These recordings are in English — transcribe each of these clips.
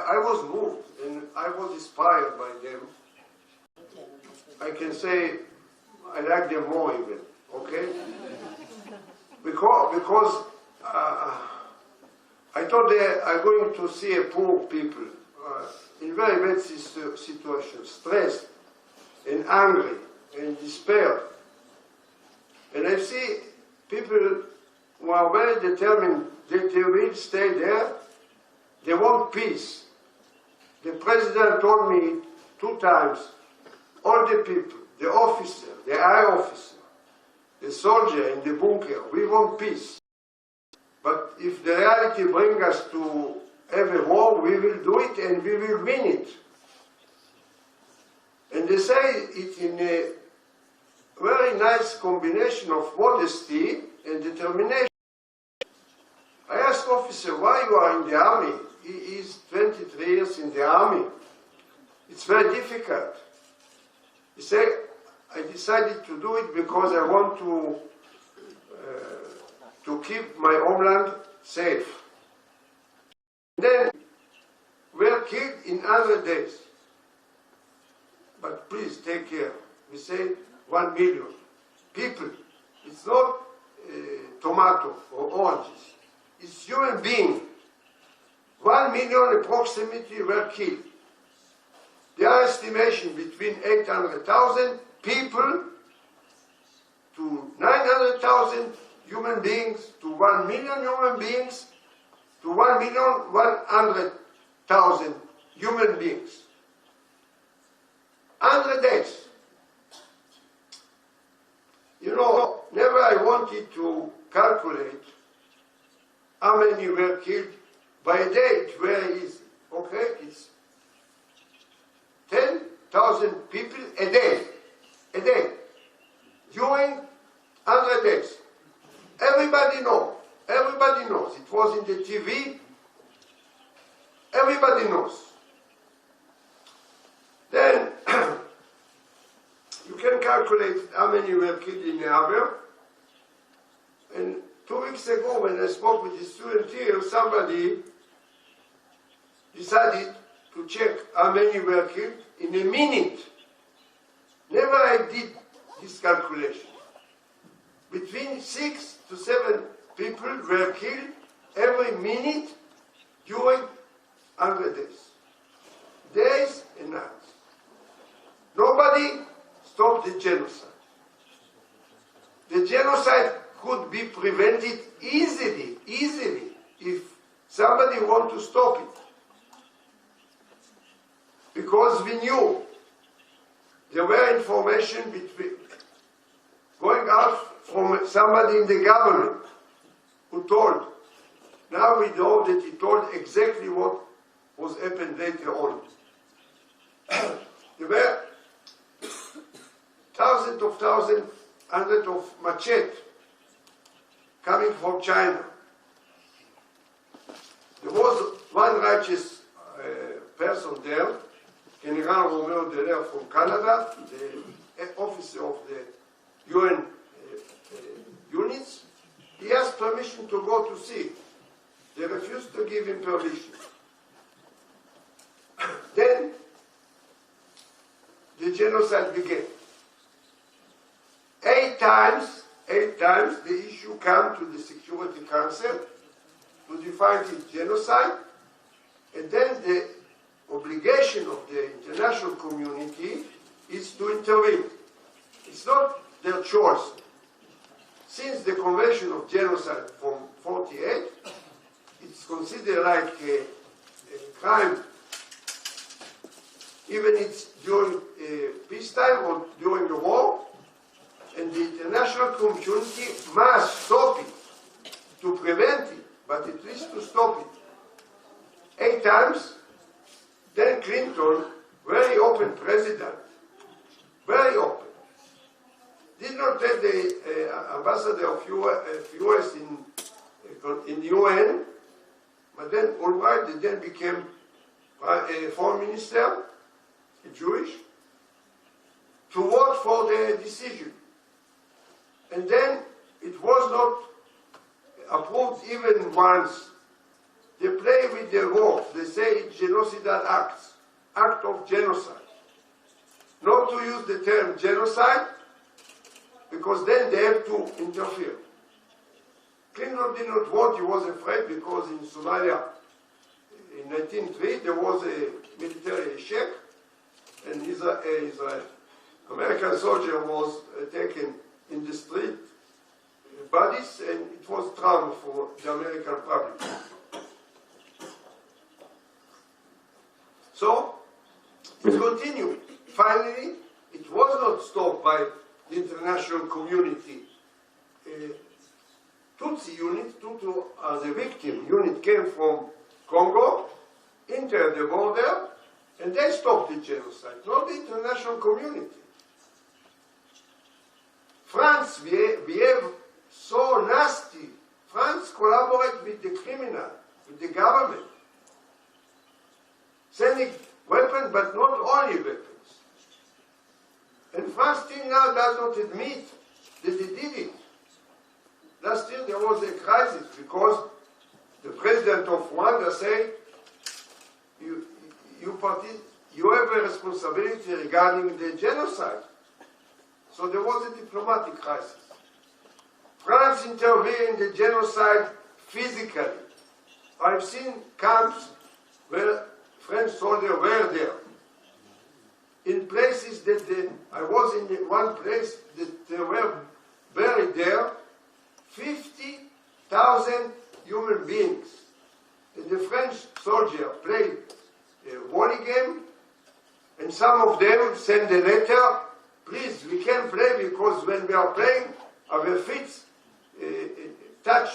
I was moved and I was inspired by them. I can say I like them more even, okay? Because I thought they are going to see a poor people in very bad situations, stressed and angry and despair. And I see people who are very determined that they will stay there. They want peace. The president told me 2 times, all the people, the officer, the high officer, the soldier in the bunker, we want peace. But if the reality brings us to have a war, we will do it and we will win it. And they say it in a very nice combination of modesty and determination. I asked officer, why you are in the army? He is 23 years in the army. It's very difficult. He said, I decided to do it because I want to keep my homeland safe. Then we were killed in 100 days. But please take care. We say 1 million people. It's not tomato or oranges. It's human beings. 1 million approximately were killed. There are estimations between 800,000 people to 900,000 human beings to 1 million human beings to 1,100,000 human beings. 100 days. You know, never I wanted to calculate how many were killed by a day. Where is, okay, it's 10,000 people a day, during 100 days. Everybody knows, it was in the TV, everybody knows. Then, you can calculate how many were killed in the army. And 2 weeks ago, when I spoke with the student here, somebody decided to check how many were killed in a minute. Never I did this calculation. Between 6 to 7 people were killed every minute during 100 days. Days and nights. Nobody stopped the genocide. The genocide could be prevented easily, if somebody wanted to stop it. Because we knew there were information going out from somebody in the government who told. Now we know that he told exactly what was happened later on. There were thousands, hundreds of machetes coming from China. There was one righteous person there, General Romeo Dallaire from Canada, the officer of the UN units. He asked permission to go to see. They refused to give him permission. Then the genocide began. 8 times the issue came to the Security Council to define it genocide, and then the obligation of the international community is to intervene. It's not their choice. Since the Convention of Genocide from 1948, it's considered like a crime, even it's during peacetime or during the war, and the international community must stop it, to prevent it, but at least to stop it. 8 times, then Clinton, very open president, very open, did not let the ambassador of US in the UN, but then Albright then became a foreign minister, a Jewish, to vote for the decision. And then it was not approved even once They play with their words. They say it's genocidal acts, act of genocide. Not to use the term genocide, because then they have to interfere. Clinton did not want, he was afraid, because in Somalia in 1903 there was a military check, and Israel American soldier was taken in the street, bodies, and it was trauma for the American public. So, it continued. Finally, it was not stopped by the international community. Tutsi unit, Tutu as a victim unit, came from Congo, entered the border, and they stopped the genocide, not the international community. France behaved so nasty. France collaborated with the criminal, with the government, sending weapons, but not only weapons. And France still now does not admit that they did it. Last year there was a crisis because the president of Rwanda said, you have a responsibility regarding the genocide. So there was a diplomatic crisis. France intervened in the genocide physically. I've seen camps where French soldiers were there. In places that I was in one place that they were buried there, 50,000 human beings. And the French soldier played a volley game, and some of them sent a letter, please, we can't play because when we are playing, our feet touch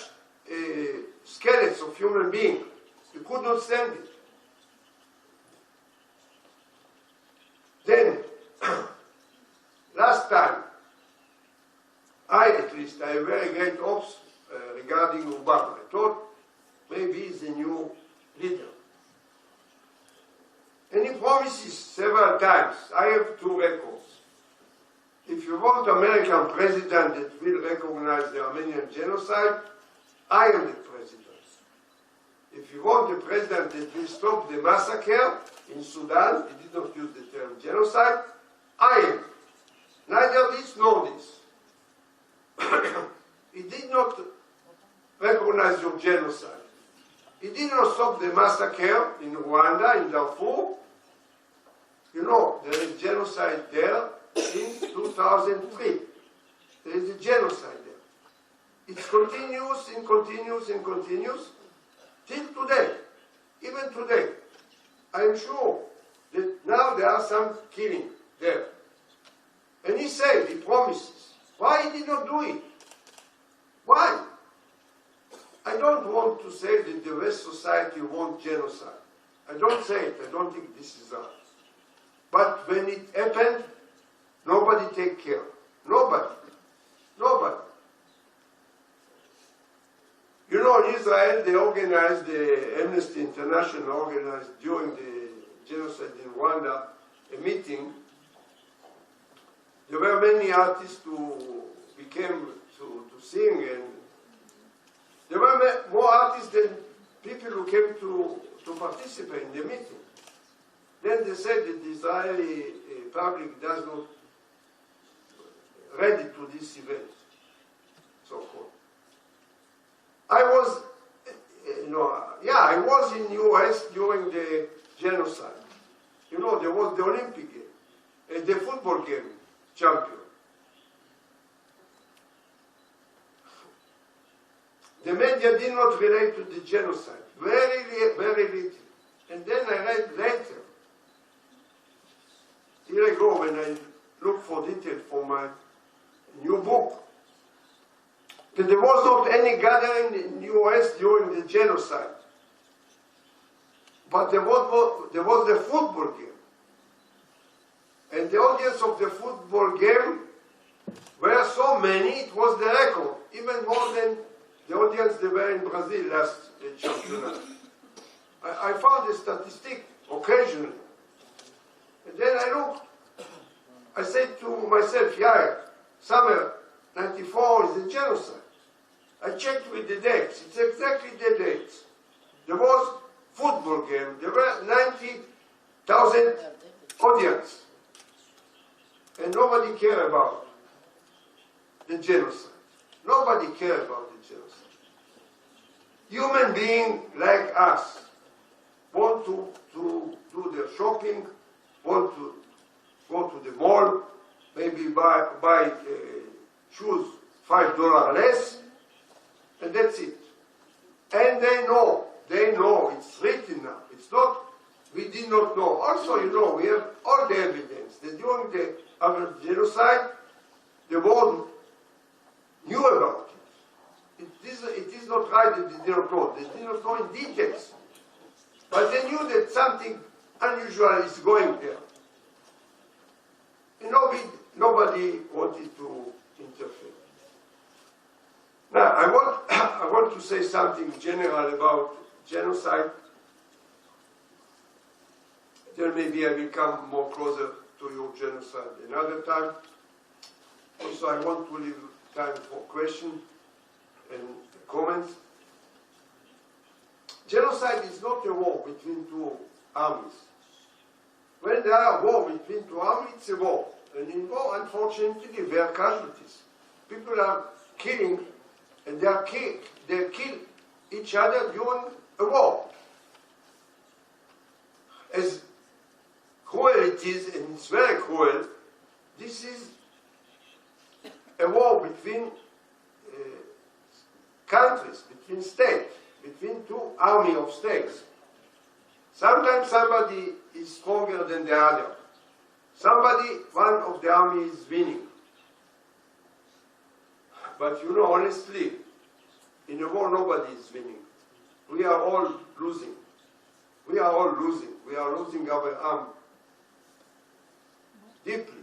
skeletons of human beings. We could not stand it. Then, last time, at least, I have very great hopes regarding Obama. I thought maybe he's a new leader. And he promises several times, I have two records. If you want an American president that will recognize the Armenian genocide, I am the president. If you want a president that will stop the massacre in Sudan, he did not use the term genocide, I am. Neither this nor this. He did not recognize your genocide. He did not stop the massacre in Rwanda, in Darfur. You know, there is genocide there since 2003. There is a genocide there. It continues and continues and continues till today. Even today. I am sure that now there are some killing there. And he said, he promises. Why he did not do it? Why? I don't want to say that the West society wants genocide. I don't say it. I don't think this is right. But when it happened, nobody take care. Nobody. Nobody. You know, in Israel, they organized, the Amnesty International organized during the genocide in Rwanda, a meeting. There were many artists who became to sing, and there were more artists than people who came to participate in the meeting. Then they said that the Israeli public does not ready to this event, so-called. I was, I was in the US during the genocide. You know, there was the Olympic game, the football game champion. The media did not relate to the genocide, very little. And then I read later, year ago, when I looked for details for my new book, that there was not any gathering in the US during the genocide. But there was the football game. And the audience of the football game were so many, it was the record, even more than the audience they were in Brazil last championship. I found a statistic occasionally. And then I looked. I said to myself, Yair, summer 94 is a genocide. I checked with the dates. It's exactly the dates. There was football game. There were 90,000 audience. And nobody cared about the genocide. Nobody cared about the genocide. Human beings like us want to do their shopping, want to go to the mall, maybe buy shoes $5 less, and that's it. And they know, it's written now. It's not, we did not know. Also, you know, we have all the evidence that during the Armenian genocide, the world knew about it. It is not right that they did not know. They did not know in details. But they knew that something unusual is going there. And nobody wanted to interfere. Now, I want to say something general about genocide. Then maybe I will come more closer to your genocide another time. Also, I want to leave time for questions and comments. Genocide is not a war between two armies. When there are war between two armies, it's a war. And in war, unfortunately, there are casualties. People are killing, and they kill each other during a war. As cruel it is, and it's very cruel, this is a war between countries, between states, between two armies of states. Sometimes somebody is stronger than the other. One of the army is winning. But you know, honestly, in a war nobody is winning. We are all losing. We are all losing. We are losing our arm deeply.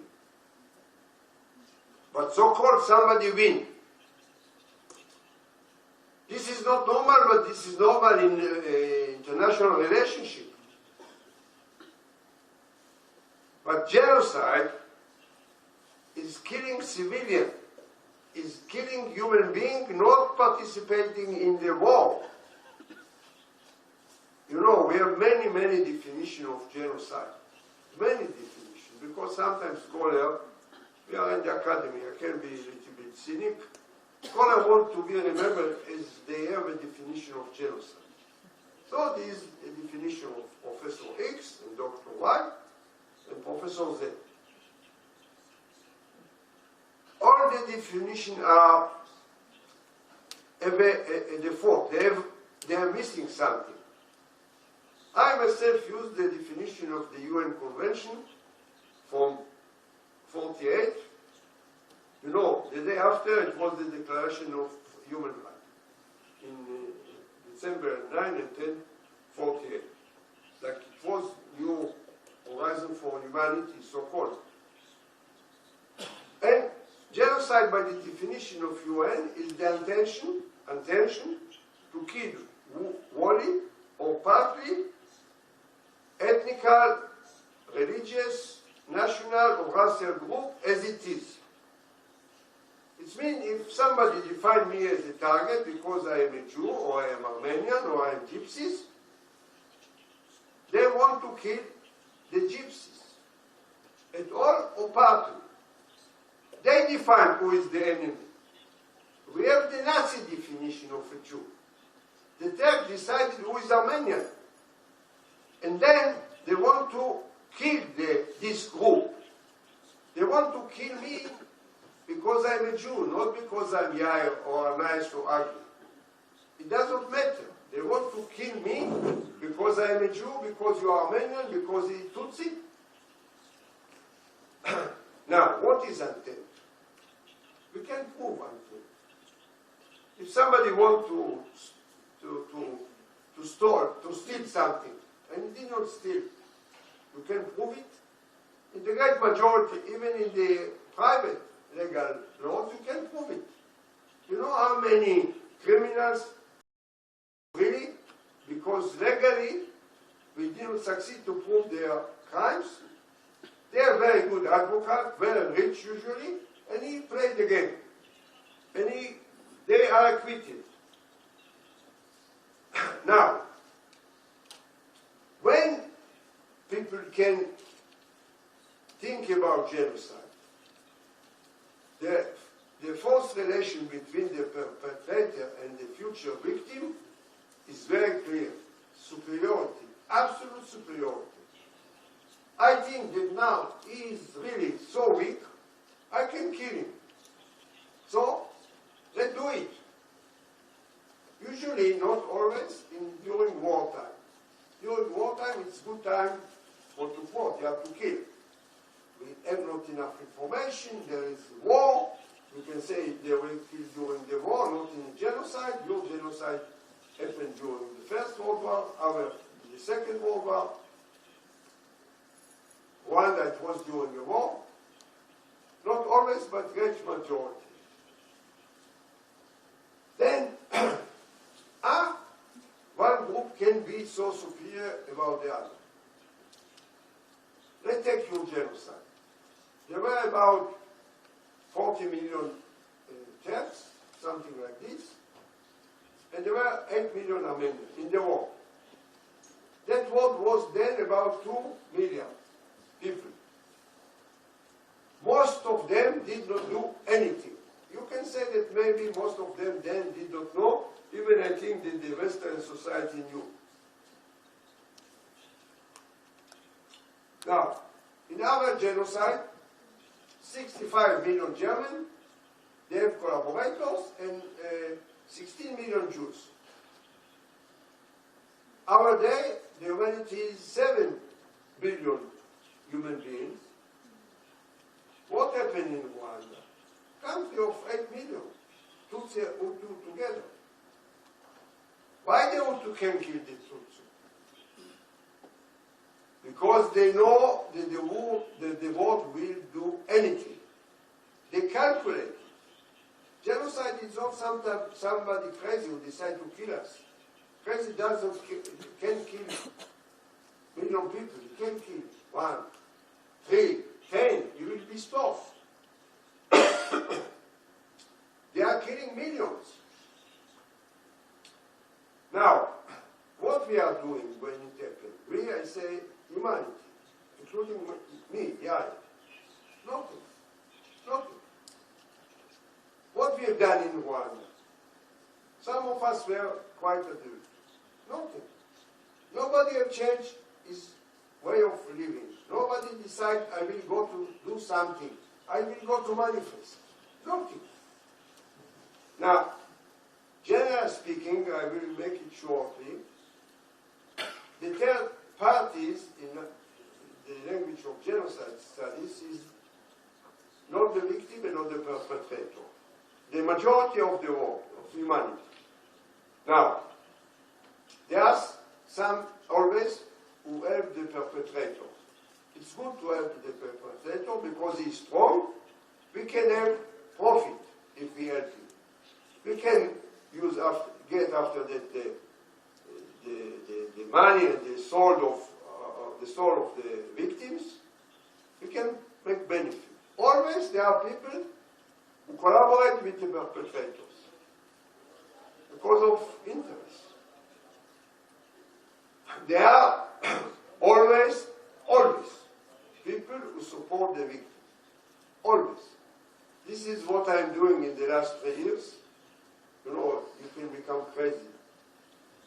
But so-called somebody win. This is not normal, but this is normal in international relationship. But genocide is killing civilians, is killing human beings not participating in the war. You know, we have many, many definitions of genocide. Many definitions, because sometimes scholars, we are in the academy, I can be a little bit cynic. Scholars want to be remembered as they have a definition of genocide. So this is a definition of Professor X and Dr. Y and Professor Z. All the definitions are a default. They are missing something. I myself used the definition of the UN Convention from 48. You know, the day after it was the Declaration of Human Rights in December 9 and 10, 48. Like it was New Horizon for Humanity, so-called. And genocide, by the definition of UN, is the intention to kill wholly or partly ethnical, religious, national, or racial group as it is. It means if somebody defines me as a target because I am a Jew, or I am Armenian, or I am Gypsies, they want to kill the Gypsies, at all or partly. They define who is the enemy. We have the Nazi definition of a Jew. The Turks decided who is Armenian. And then they want to kill this group. They want to kill me because I'm a Jew, not because I'm Yair or nice or ugly. It doesn't matter. They want to kill me because I'm a Jew, because you are Armenian, because it's Tutsi. Now, what is intent? We can prove intent. If somebody wants to steal something, and he did not steal, you can prove it. In the great majority, even in the private legal laws, you can prove it. You know how many criminals really, because legally we didn't succeed to prove their crimes. They are very good advocates, very rich usually, and he played the game. And they are acquitted. Now, people can think about genocide. The false relation between the perpetrator and the future victim is very clear. Superiority, absolute superiority. I think that now he is really so weak, I can kill him. So, let's do it. Usually, not always, during wartime. During wartime, it's good time for to vote. You have to kill. We have not enough information. There is war. You can say they will kill during the war, not in genocide. Your genocide happened during the First World War, our the Second World War. One that was during the war. Not always, but great majority. Then, one group can be so superior about the other. Let's take your genocide. There were about 40 million Turks, something like this, and there were 8 million Armenians in the war. That world was then about 2 million people. Most of them did not do anything. You can say that maybe most of them then did not know, even I think that the Western society knew. Now, in our genocide, 65 million Germans, they have collaborators, and 16 million Jews. Our day, the humanity is 7 billion human beings. What happened in Rwanda? Country of 8 million, Tutsi and Hutu together. Why the Hutu can kill the Tutsi? Because they know that the vote will do anything. They calculate. Genocide is not somebody crazy who decides to kill us. Crazy can kill million people. He can kill 1, 3, 10. You will be stopped. They are killing millions. Now, what we are doing when it happens? We, I say, humanity, including me, Yair. Nothing. Nothing. What we have done in Rwanda, some of us were quite adult. Nothing. Nobody have changed his way of living. Nobody decided, I will go to do something. I will go to manifest. Nothing. Now, generally speaking, I will make it shortly. The third parties in the language of genocide studies is not the victim and not the perpetrator. The majority of the world, of humanity. Now, there are some always who help the perpetrator. It's good to help the perpetrator because he's strong. We can have profit if we help him. We can use get after that the money and the soul of the victims. We can make benefit. Always there are people who collaborate with the perpetrators because of interest. There are always people who support the victim. Always. This is what I'm doing in the last 3 years. You know, you can become crazy.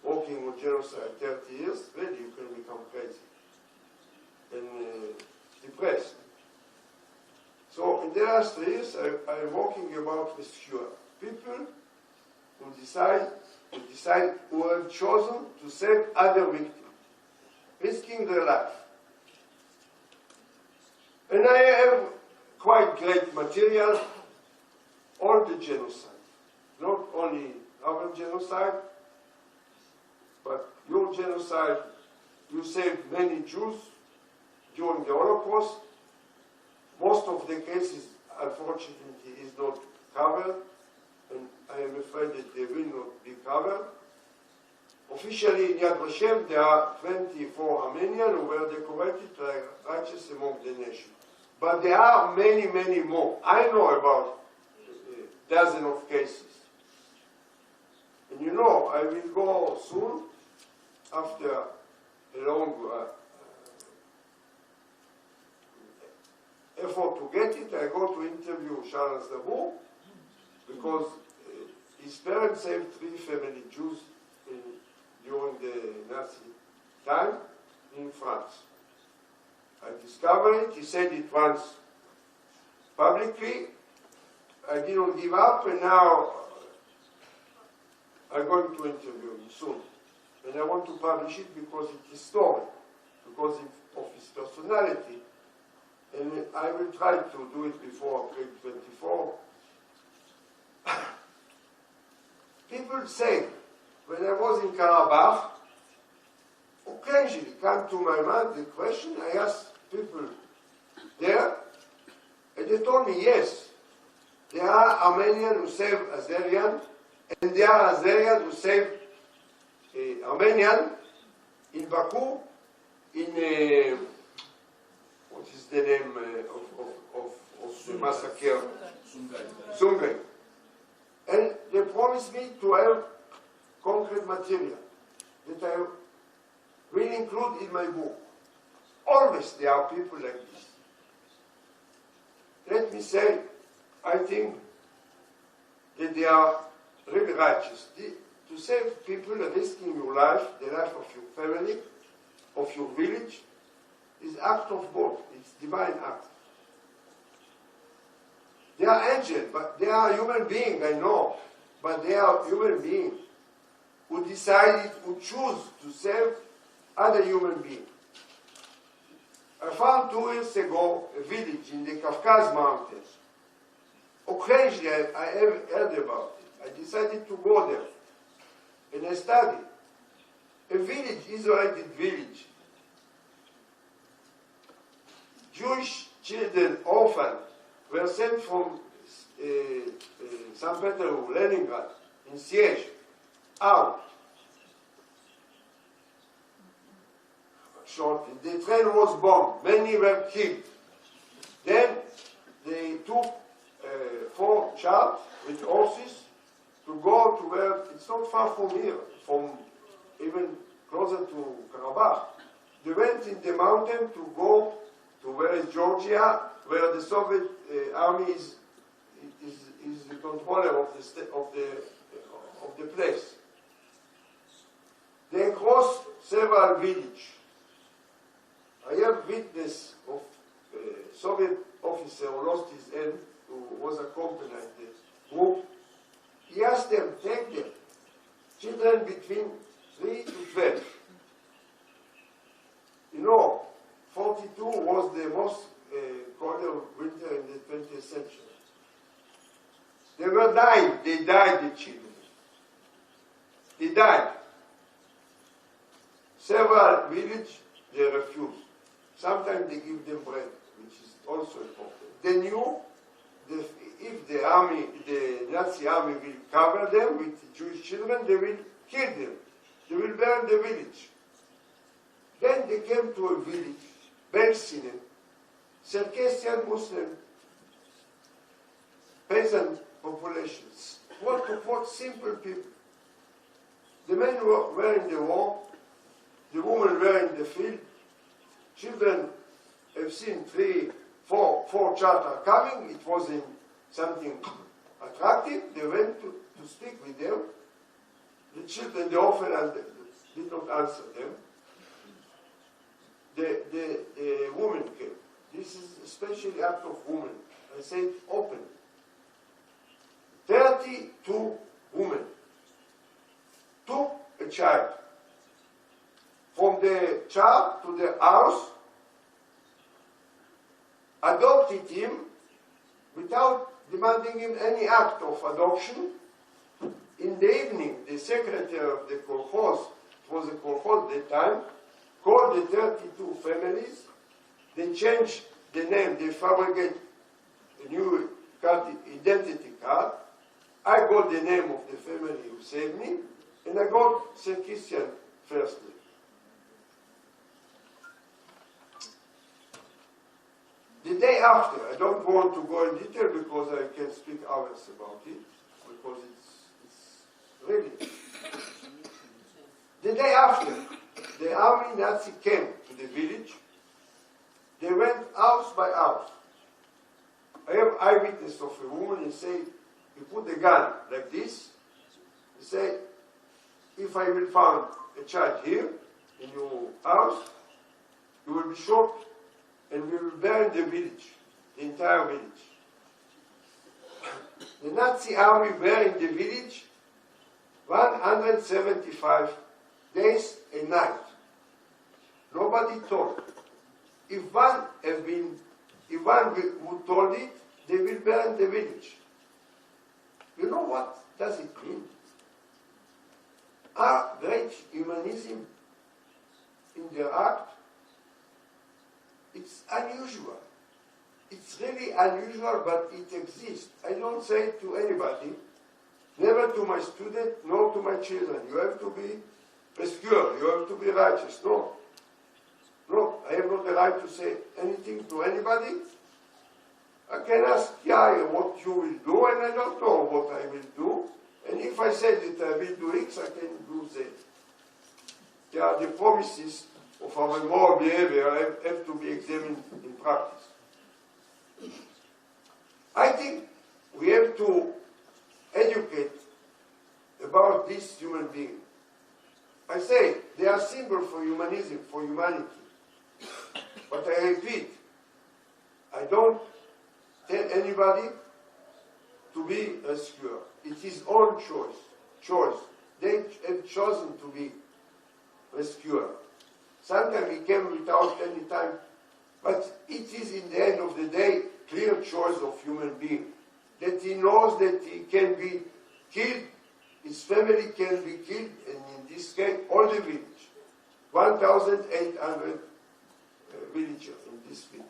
Working with genocide 30 years, really you can become crazy and depressed. So in the last 3 years, I'm working about rescuer. People who who have chosen to save other victims, risking their life. And I have quite great material on the genocide. Not only our genocide, but your genocide. You saved many Jews during the Holocaust. Most of the cases, unfortunately, is not covered, and I am afraid that they will not be covered. Officially, in Yad Vashem, there are 24 Armenians who were decorated like righteous among the nations. But there are many, many more. I know about dozens of cases. And you know, I will go soon, after a long effort to get it. I go to interview Charles Dabou because his parents saved 3 family Jews during the Nazi time in France. I discovered it. He said it once publicly. I didn't give up, and now I'm going to interview him soon. And I want to publish it because it is story, because of his personality. And I will try to do it before April 24. People say, when I was in Karabakh, occasionally come to my mind the question. I asked people there, and they told me, yes, there are Armenians who save Azerian, and there are Azerians who save Armenian in Baku, in what is the name of the massacre? Sungay. And they promised me to have concrete material that I will include in my book. Always there are people like this. Let me say, I think that they are really righteous. To save people risking your life, the life of your family, of your village, is act of God. It's divine act. They are angels, but they are human beings, I know. But they are human beings who decided, who choose to save other human beings. I found 2 years ago a village in the Caucasus Mountains. Occasionally I have heard about it. I decided to go there and I studied. A village, isolated village. Jewish children, orphans, were sent from St. Petersburg, Leningrad, in siege, out. Shortly, the train was bombed. Many were killed. Then they took 4 charts with horses to go to where, it's not far from here, from even closer to Karabakh. They went in the mountain to go to where is Georgia, where the Soviet army is the controller of the place. They crossed several villages. I have witness of a Soviet officer who lost his hand, who was accompanied the group. He asked them, take them, children between 3 to 12. You know, 42 was the most colder winter in the 20th century. They were dying. They died, the children. They died. Several villages, they refused. Sometimes they give them bread, which is also important. They knew that if the army, the Nazi army will cover them with Jewish children, they will kill them. They will burn the village. Then they came to a village, Belsinen, Circassian Muslim peasant populations. What simple people. The men were in the war, the women were in the field. Children have seen 3, 4 charters coming. It wasn't something attractive. They went to speak with them. The children, the orphans, did not answer them. The woman came. This is a special act of woman. I said open. 32 women took a child from the child to the house, adopted him without demanding him any act of adoption. In the evening, the secretary of the kolkhoz, it was a kolkhoz at that time, called the 32 families. They changed the name, they fabricate a new card, identity card. I got the name of the family who saved me, and I got Circassian first name. The day after, I don't want to go in detail because I can speak hours about it, because it's really. The day after, the army Nazi came to the village. They went house by house. presence of a woman and say, you put a gun like this, you say, if I will find a child here in your house, you will be shot and we will burn the village, the entire village. The Nazi army burned the village 175 days a night. Nobody told. If one would told it, they will burn the village. You know what does it mean? Are great humanism in their act? It's unusual. It's really unusual, but it exists. I don't say it to anybody, never to my student, nor to my children. You have to be rescuer, you have to be righteous. No. No, I have not the right to say anything to anybody. I can ask Yair what you will do, and I don't know what I will do. And if I say that I will do X, I can do Z. They are the promises of our moral behavior have to be examined in practice. I think we have to educate about this human being. I say they are symbols for humanism, for humanity. But I repeat, I don't tell anybody to be a rescuer. It's his own choice. They have chosen to be rescuer. Sometimes he came without any time, but it is in the end of the day clear choice of human being. That he knows that he can be killed, his family can be killed, and in this case, all the village. 1,800 villagers in this village.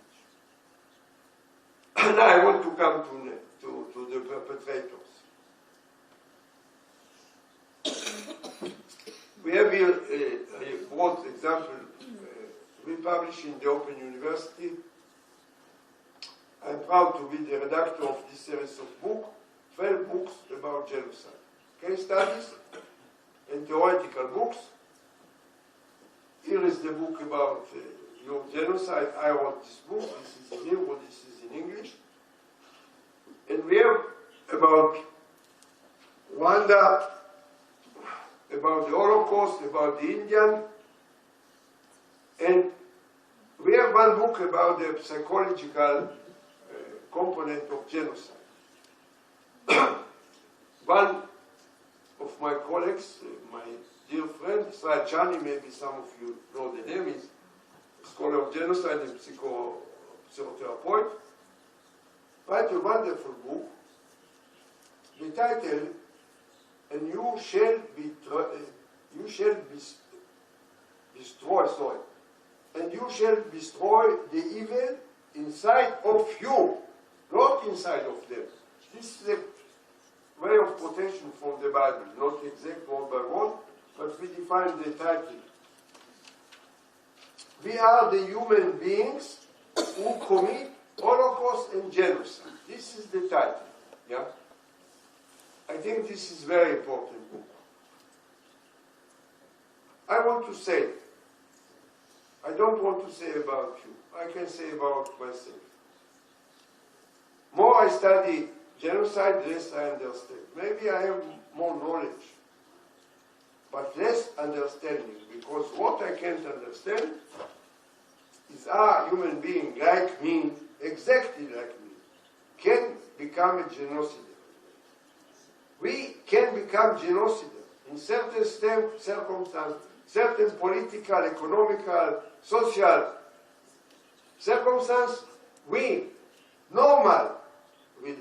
Now I want to come to the perpetrators. We have here a broad example we published in the Open University. I'm proud to be the redactor of this series of books, 12 books about genocide. Case studies and theoretical books. Here is the book about your genocide. I wrote this book. This is in Hebrew, this is in English. And we have about Rwanda, about the Holocaust, about the Indian. And we have one book about the psychological component of genocide. One of my colleagues, my dear friend, Israel Chani, maybe some of you know the name, is a scholar of genocide and psychotherapist, wrote a wonderful book. The title, and you shall destroy the evil inside of you, not inside of them. This is a way of quotation from the Bible, not exact word by word, but we define the title. We are the human beings who commit Holocaust and genocide. This is the title. Yeah? I think this is a very important book. I want to say, I don't want to say about you. I can say about myself. More I study genocide, less I understand. Maybe I have more knowledge, but less understanding, because what I can't understand is how a human being like me, exactly like me, can become a genocider. We can become genociders in certain circumstances, certain political, economical, social circumstances. We, normal,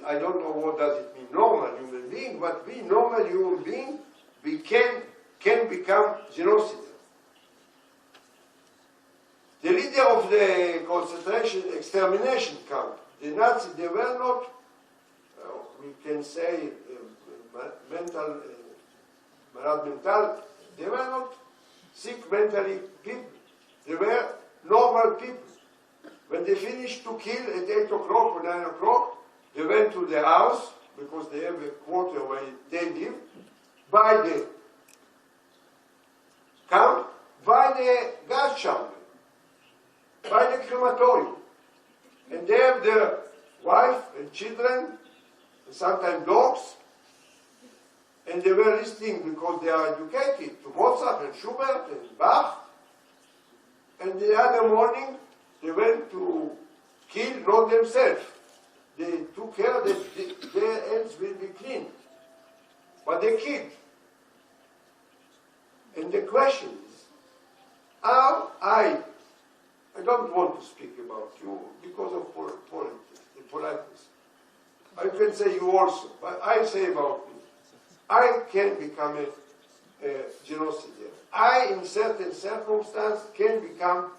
I don't know what does it mean, normal human being, but we, normal human being, we can become genociders. The leader of the concentration extermination camp, the Nazis, they were not, we can say, mental, they were not sick mentally people. They were normal people. When they finished to kill at 8 o'clock or 9 o'clock, they went to the house, because they have a quarter where they live, by the camp, by the gas chamber, by the crematorium. And they have their wife and children and sometimes dogs, and they were listening because they are educated to Mozart and Schubert and Bach, and the other morning they went to kill, not themselves. They took care that their hands will be clean, but they killed. And the question is, how I don't want to speak about you because of politics, the politeness. I can say you also, but I say about me. I can become a genocidaire. I, in certain circumstances, can become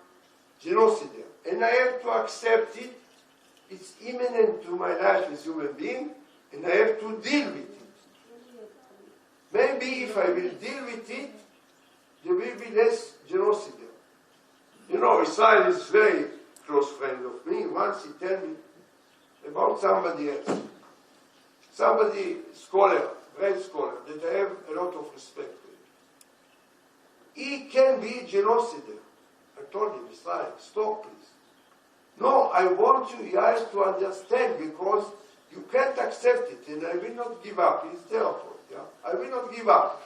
genocidaire. And I have to accept it. It's imminent to my life as a human being, and I have to deal with it. Maybe if I will deal with it, there will be less genocide. You know, Israel is a very close friend of me. Once he told me about somebody else, somebody scholar, great scholar, that I have a lot of respect for. He can be genocide. I told him, Israel, stop please. No, I want you guys to understand because you can't accept it, and I will not give up. It's their point. Yeah? I will not give up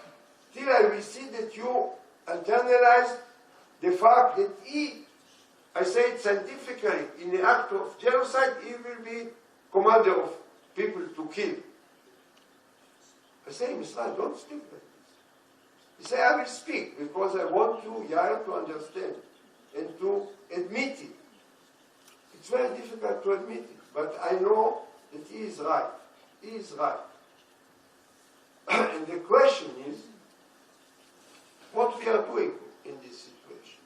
till I will see that you internalize the fact that he, I say it scientifically, in the act of genocide, he will be commander of people to kill. I say, Mr. don't speak like this. He said, I will speak because I want you, Yair, to understand and to admit it. It's very difficult to admit it, but I know that he is right. He is right. And the question is, what we are doing in this situation.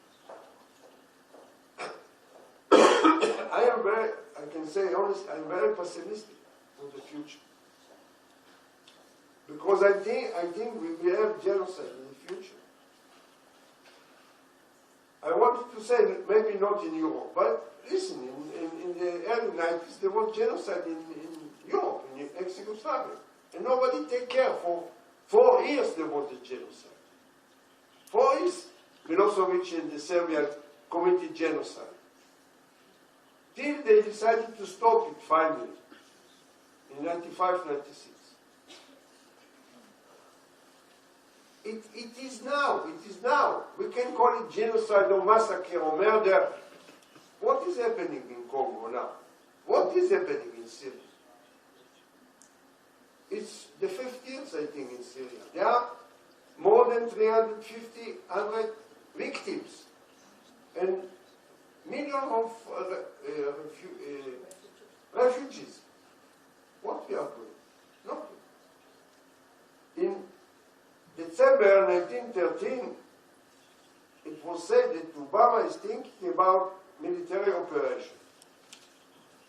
I can say honestly, I'm very pessimistic on the future. Because I think we will have genocide in the future. I wanted to say that maybe not in Europe, but listen, in the early 90s there was genocide in Europe, in ex-Yugoslavia. And nobody take care. For 4 years there was a genocide. 4 years, Milosevic and the Serbian committed genocide. Till they decided to stop it finally, in 95, 96. It is now. We can call it genocide or massacre or murder. What is happening in Congo now? What is happening in Syria? It's the 5th year, I think, in Syria. There are more than 350 victims and millions of refugees. What we are doing? Nothing. In December 1913, it was said that Obama is thinking about military operation.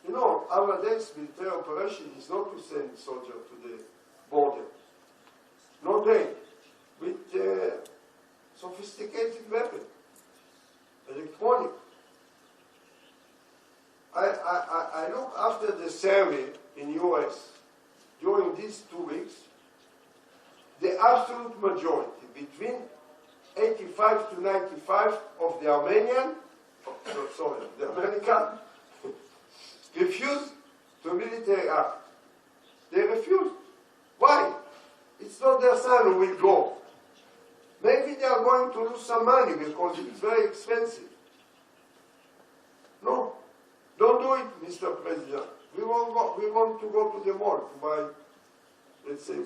You know, nowadays military operation is not to send soldiers to the border. No day. With sophisticated weapons, electronic. I look after the survey in US during these 2 weeks. The absolute majority, between 85 to 95 of the Armenian, the American, refused to military act. They refused. Why? It's not their son who will go. Maybe they are going to lose some money because it's very expensive. No, don't do it, Mr. President. We want to go to the mall to buy, let's say,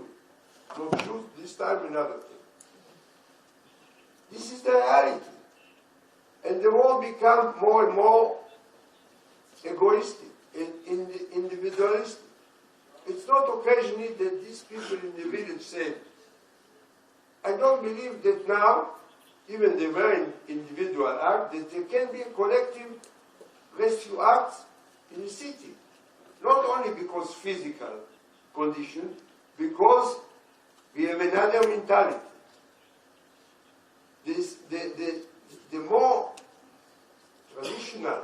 not shoes, this time another thing. This is the reality. And the world becomes more and more egoistic and individualistic. It's not occasionally that these people in the village say, I don't believe that now, even the very individual act, that there can be a collective rescue act in the city. Not only because physical conditions, because we have another mentality. The more traditional,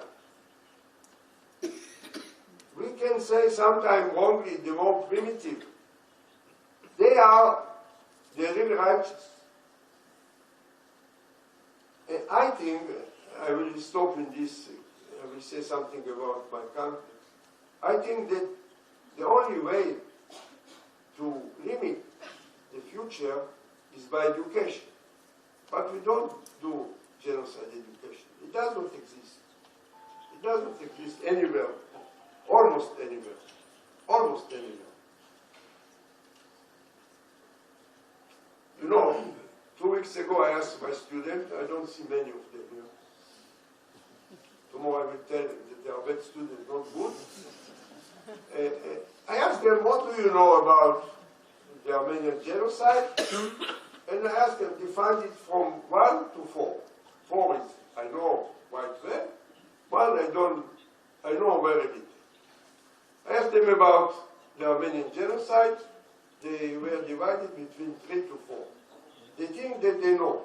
we can say sometimes wrongly, the more primitive, they are the real righteous. And I think, I will stop in this, I will say something about my country. I think that the only way to limit the future is by education. But we don't do genocide education. It does not exist. It does not exist anywhere, almost anywhere, almost anywhere. You know, 2 weeks ago I asked my students, I don't see many of them here. Tomorrow I will tell them that they are bad students, not good. I asked them, what do you know about the Armenian genocide? And I asked them, define it from 1 to 4. 4 is, I know quite well. 1, I know very little. I asked them about the Armenian genocide. They were divided between 3 to 4. They think that they know.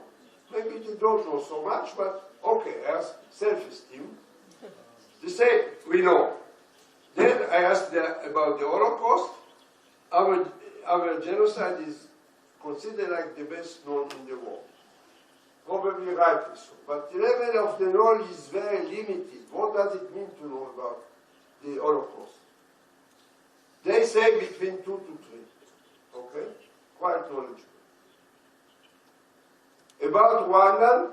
Maybe they don't know so much, but okay, as self-esteem. They say, we know. Then I asked them about the Holocaust. Our genocide is considered like the best known in the world. Probably rightly so. But the level of the knowledge is very limited. What does it mean to know about the Holocaust? They say between 2 to 3. Okay? Quite knowledgeable. About Rwanda,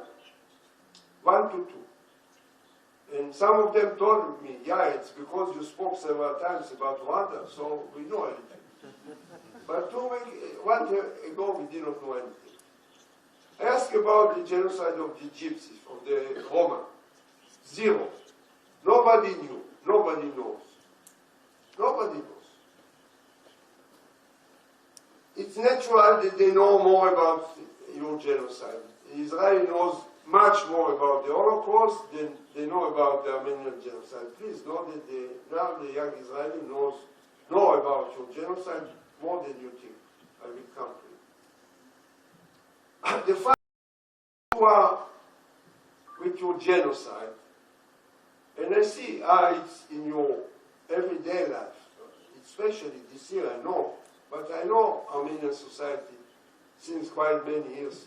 1 to 2. And some of them told me, yeah, it's because you spoke several times about Rwanda, so we know anything. But 1 year ago, we did not know anything. I asked about the genocide of the Gypsies, of the Roma. 0. Nobody knew. Nobody knows. Nobody knows. It's natural that they know more about your genocide. Israel knows much more about the Holocaust than they know about the Armenian genocide. Please know that now the young Israeli know about your genocide more than you think. I will come to it. The fact that you are with your genocide, and I see how it's in your everyday life, especially this year, I know, but I know Armenian society since quite many years.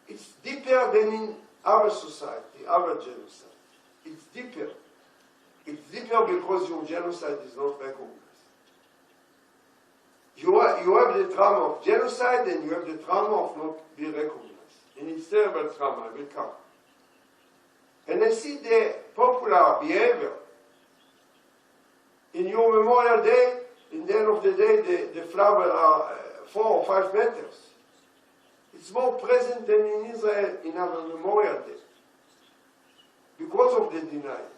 It's deeper than in our society, our genocide. It's deeper. It's deeper because your genocide is not recognized. You have the trauma of genocide and you have the trauma of not being recognized. And it's terrible trauma, I will come. And I see the popular behavior. In your Memorial Day, in the end of the day, the flowers are 4 or 5 meters. It's more present than in Israel in our Memorial Day because of the denial.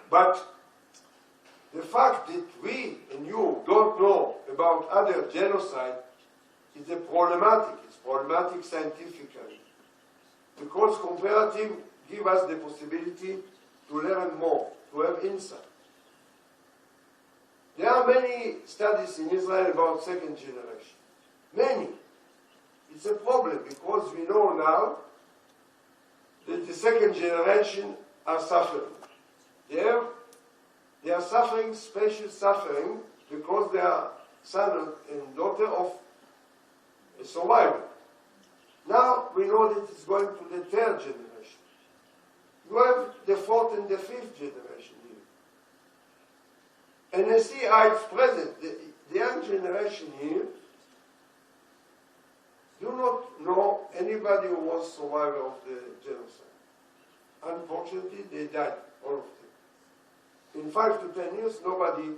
But the fact that we and you don't know about other genocide is problematic. It's problematic scientifically because comparative gives us the possibility to learn more, to have insight. There are many studies in Israel about second generation. Many. It's a problem because we know now that the second generation are suffering. They are suffering special suffering because they are son and daughter of a survivor. Now we know that it's going to the 3rd generation. You have the 4th and the 5th generation here. And I see how it's present. The young generation here do not know anybody who was survivor of the genocide. Unfortunately, they died, all of them. In 5 to 10 years, nobody,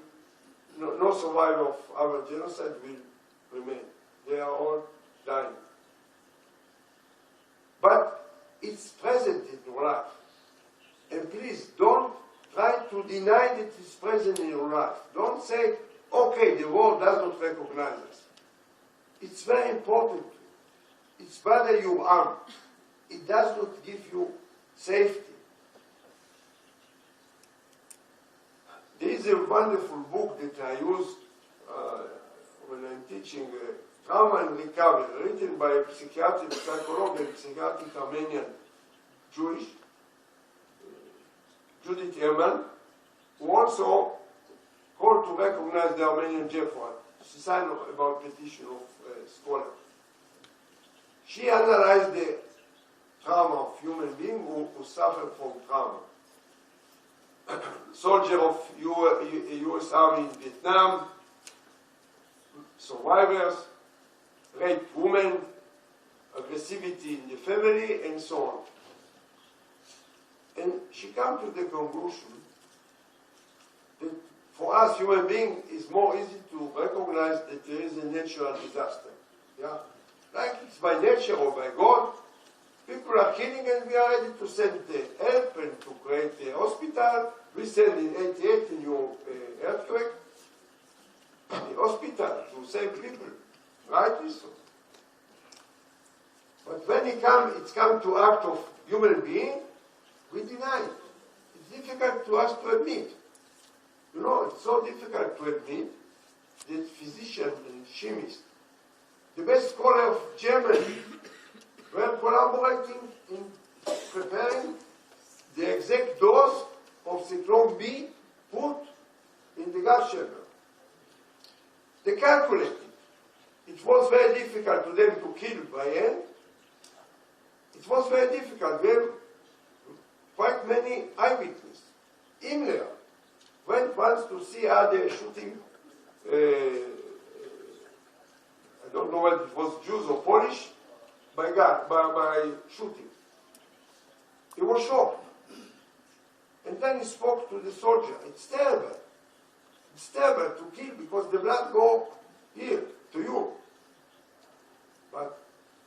no survivor of our genocide will remain. They are all dying. But it's present in your life. And please, don't try to deny that it's present in your life. Don't say, okay, the world does not recognize us. It's very important. It's better you arm. It does not give you safety. There is a wonderful book that I used when I'm teaching trauma and recovery, written by a psychiatric, psychologist, and psychiatric Armenian Jewish, Judith Herman, who also called to recognize the Armenian Genocide. She signed about petition of scholars. She analyzed the trauma of human beings who suffer from trauma. Soldier of U.S. Army in Vietnam, survivors, raped women, aggressivity in the family, and so on. And she came to the conclusion that for us human beings, it's more easy to recognize that there is a natural disaster. Yeah? Like it's by nature or by God. People are killing and we are ready to send help and to create a hospital. We sent in 88 in your earthquake, the hospital to save people. Rightly so. But when it comes to act of human being, we deny it. It's difficult to us to admit. You know, it's so difficult to admit that physicians and chemists, the best scholar of Germany, were collaborating in preparing the exact dose of cyclone B put in the gas chamber. They calculated. It was very difficult to them to kill by hand. It was very difficult. There were quite many eyewitnesses. Himmler went once to see how they were shooting, I don't know whether it was Jews or Polish, by shooting. He was shocked. And then he spoke to the soldier. It's terrible. It's terrible to kill because the blood goes here, to you. But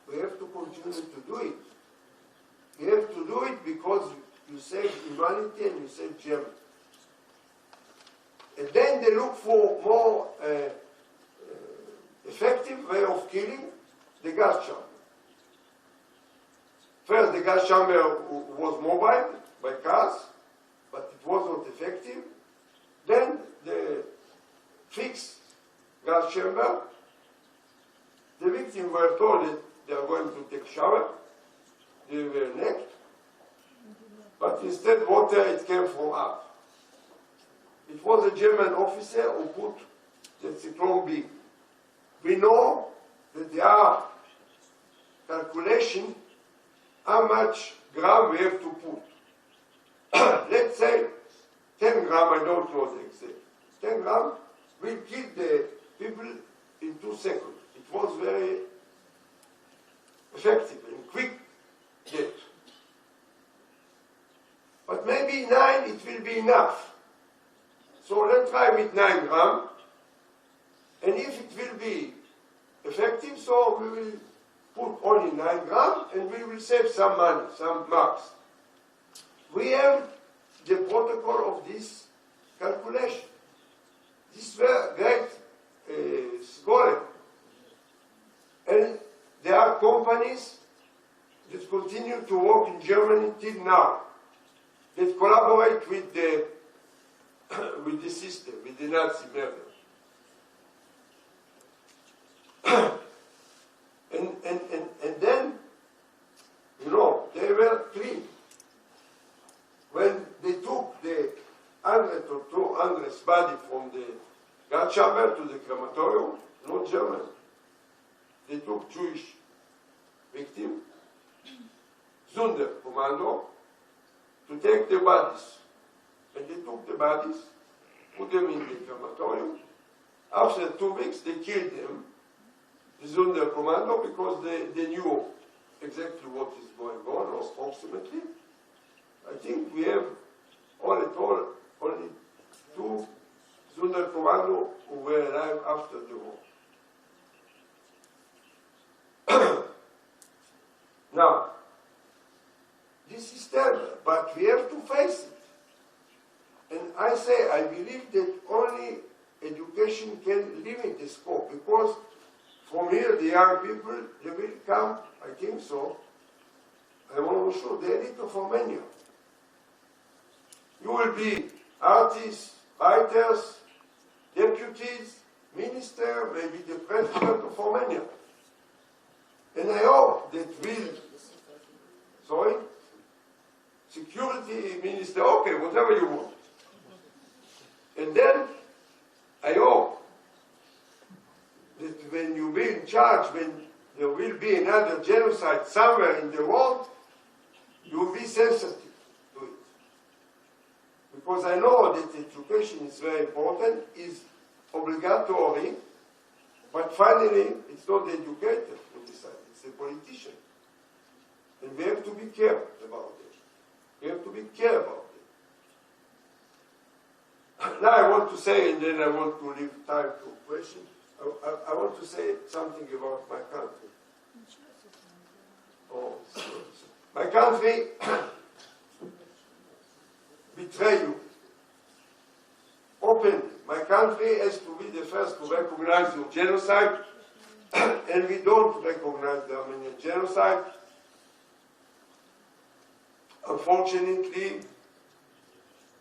we have to continue to do it. We have to do it because you save humanity and you save Germany. And then they look for more effective way of killing, the gas chamber. First, the gas chamber was mobile by cars, but it was not effective. Then the fixed gas chamber, the victims were told that they are going to take shower. They were naked. But instead, water, it came from up. It was a German officer who put the cyclone B. We know that there are calculations how much gram we have to put. Let's say 10 gram, I don't know the exact. 10 gram will kill the people in 2 seconds. It was very effective and quick death. But maybe 9, it will be enough. So let's try with 9 gram. And if it will be effective, so we will put only 9 gram and we will save some money, some marks. We have the protocol of this calculation. This were great scholars. And there are companies that continue to work in Germany till now, that collaborate with the system, with the Nazi murder. And then, you know, they were clean. When they took the 100 or 200 body from the gas chamber to the crematorium, not German, they took Jewish victims, Sonderkommando, to take the bodies. And they took the bodies, put them in the crematorium. After 2 weeks, they killed them, the Sonderkommando, because they knew exactly what is going on, or approximately. I think we have all in all only 2 Sonderkommando who were alive after the war. Now, this is terrible, but we have to face it. And I say, I believe that only education can limit the scope, because from here, the young people, they will come, I think so, I'm almost sure, the elite of Armenia. You will be artists, writers, deputies, minister, maybe the president of Armenia. And I hope that security minister, okay, whatever you want. And then I hope that when you be in charge, when there will be another genocide somewhere in the world, you will be sensitive to it. Because I know that education is very important, is obligatory, But finally, it's not the educator who decides, it's the politician. And we have to be careful about it. We have to be careful about it. Now I want to say, and then I want to leave time to questions. I want to say something about my country. Oh, my country betray you openly. My country has to be the first to recognize your genocide, and we don't recognize the Armenian genocide. Unfortunately,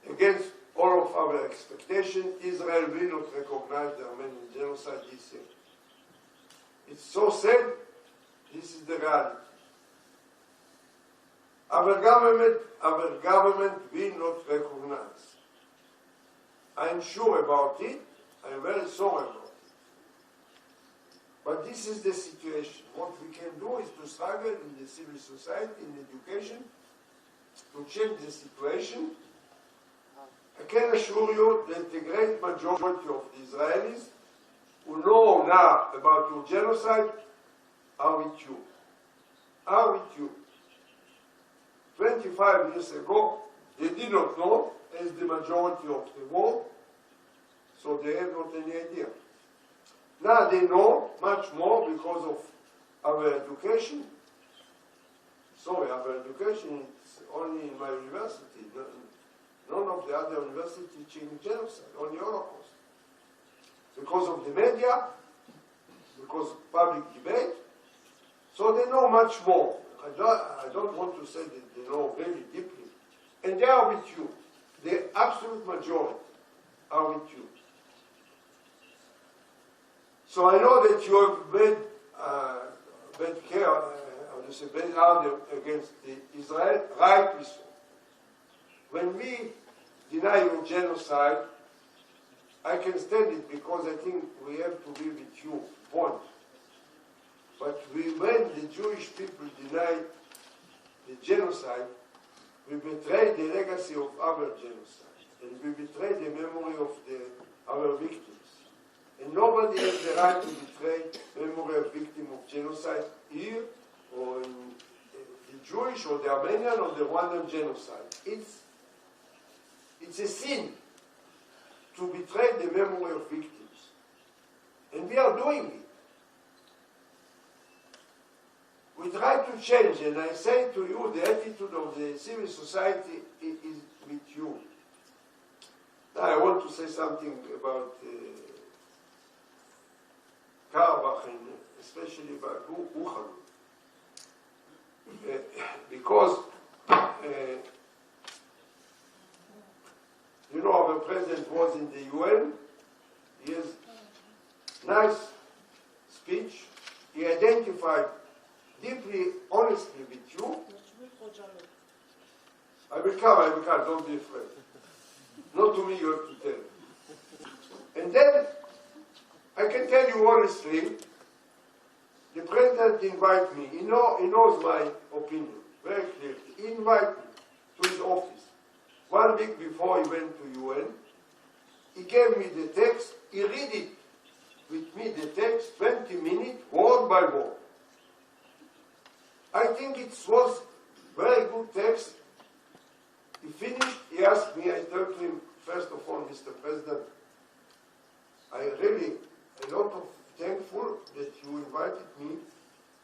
against all of our expectations, Israel will not recognize the Armenian genocide this year. It's so sad. This is the reality. Our government will not recognize. I am sure about it. I am very sorry about it. But this is the situation. What we can do is to struggle in the civil society, in education, to change the situation. I can assure you that the great majority of the Israelis who know now about your genocide are with you. Are with you. 25 years ago, they did not know, as the majority of the world, so they have not any idea. Now they know much more because of our education. Sorry, our education is only in my university. None of the other universities teaching genocide, only Holocaust. Because of the media, because of public debate, so they know much more. I don't want to say that they know very deeply. And they are with you. The absolute majority are with you. So I know that you have bad care, bad order against Israel, rightly so. When we deny your genocide, I can stand it because I think we have to be with you, point. But when the Jewish people deny the genocide, we betray the legacy of our genocide, and we betray the memory of our victims. And nobody has the right to betray the memory of victims of genocide here, or in the Jewish, or the Armenian, or the Rwandan genocide. It's a sin to betray the memory of victims. And we are doing it. We try to change, and I say to you, the attitude of the civil society is with you. Now I want to say something about Karabakh, and especially about Auron. Because, you know, our president was in the UN. He has nice speech. He identified deeply, honestly with you. I will come, don't be afraid. Not to me, you have to tell. And then, I can tell you honestly, the president invited me. He knows my opinion very clearly. He invited me to his office. 1 week before he went to UN, he gave me the text. He read it with me, the text, 20 minutes, word by word. I think it was very good text. He finished, he asked me, I told him, first of all, Mr. President, I really, a lot of thankful that you invited me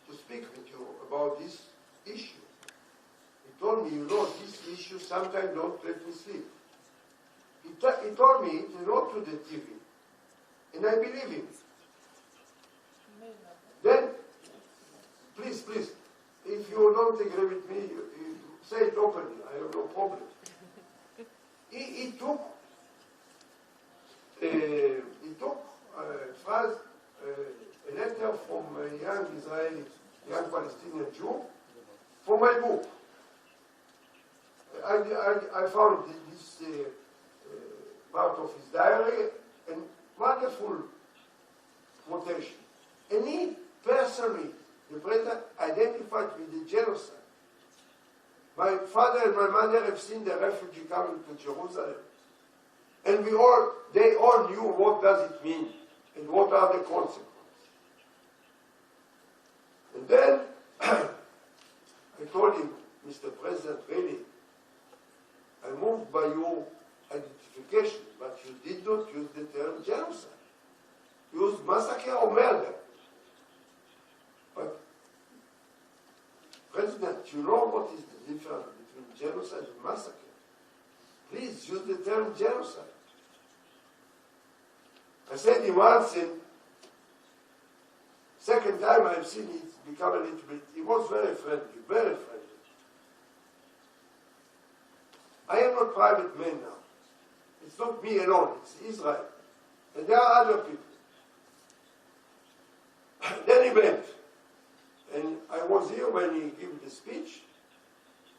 to speak with you about this issue. He told me, you know, this issue sometimes don't let me sleep. He told me it not to the TV, and I believe him. Then, please, if you don't agree with me, you say it openly. I have no problem. He took first a letter from a young Israeli, young Palestinian Jew, for my book. I found this part of his diary, and wonderful quotation. And he personally, the president, identified with the genocide. My father and my mother have seen the refugee coming to Jerusalem. And they all knew what does it mean and what are the consequences. And then I told him, Mr. President, really, I moved by your identification, but you did not use the term genocide. You used massacre or murder. But, President, you know what is the difference between genocide and massacre? Please use the term genocide. I said him once, and second time I've seen it become a little bit, he was very friendly, very friendly. I am a private man now. It's not me alone, it's Israel. And there are other people. Then he went. And I was here when he gave the speech.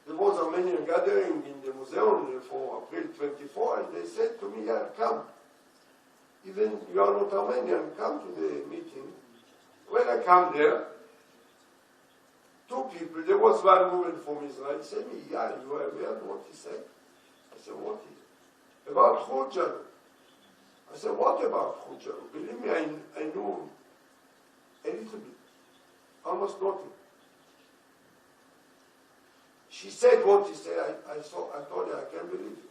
There was an Armenian gathering in the museum for April 24, and they said to me, yeah, come. Even you are not Armenian, come to the meeting. When I come there, two people, there was one woman from Israel, said me, yeah, you have heard what he said? I said, what is it? About Khujal. I said, what about Khujal? Believe me, I knew a little bit, almost nothing. She said what he said, I told her, I can't believe it.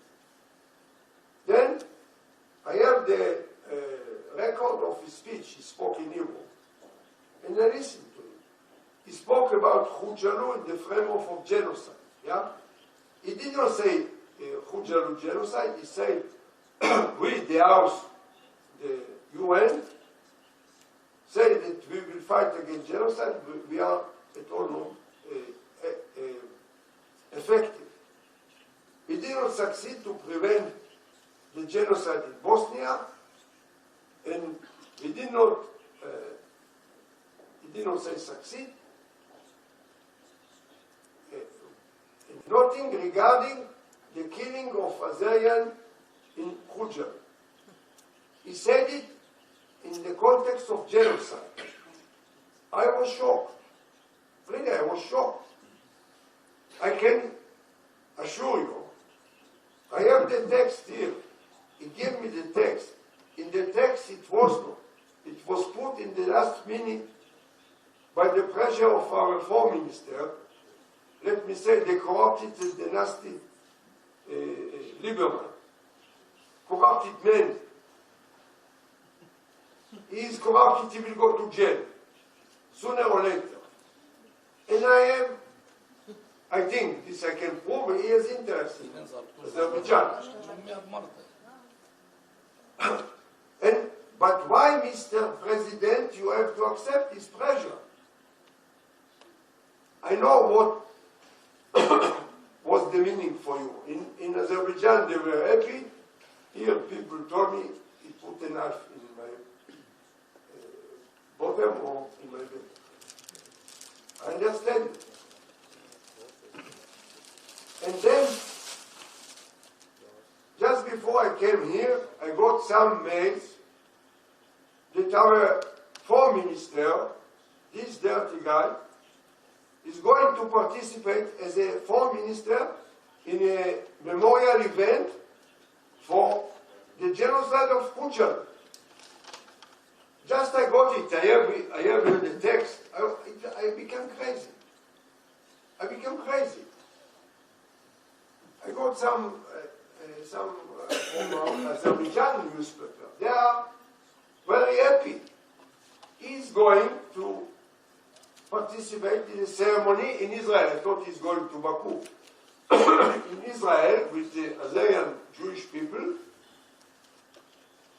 Then, I have the record of his speech, he spoke in Hebrew. And I listened to him. He spoke about Khujalu in the framework of genocide. Yeah? He did not say Khujalu genocide, he said, we, the House, the UN, say that we will fight against genocide, we are at all not effective. We did not succeed to prevent the genocide in Bosnia, and we did not say succeed. Nothing regarding the killing of Azerian in Khujal. He said it in the context of genocide. I was shocked. Really, I was shocked. I can assure you, I have the text here. He gave me the text. In the text, it was not. It was put in the last minute by the pressure of our foreign minister. Let me say, the corrupted and the nasty Lieberman. Corrupted man. He is corrupted, he will go to jail, sooner or later. And I think, this I can prove, he has interest in Azerbaijan. But why, Mr. President, you have to accept this pressure? I know what was the meaning for you. In Azerbaijan, they were happy. Here, people told me, he put a knife in my bottom or in my bed. I understand. And then, just before I came here, I got some mails that our foreign minister, this dirty guy, is going to participate as a foreign minister in a memorial event for the genocide of Khujal. Just I got it, I have the text, I became crazy. I became crazy. I got some from Azerbaijan newspaper. They are very happy. He's going to participate in a ceremony in Israel. I thought he's going to Baku. In Israel, with the Azerian Jewish people,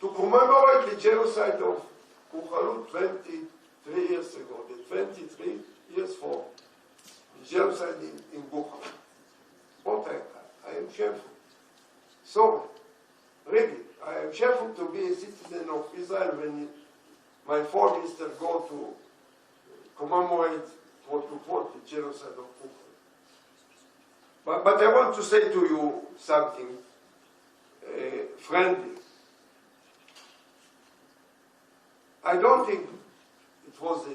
to commemorate the genocide of Khujalu 23 years ago, the 23 years for the genocide in Khujalu. What I am shameful. So, really, I am shameful to be a citizen of Israel when my foreign minister go to commemorate what you call the genocide of Khujalu. But I want to say to you something friendly. I don't think it was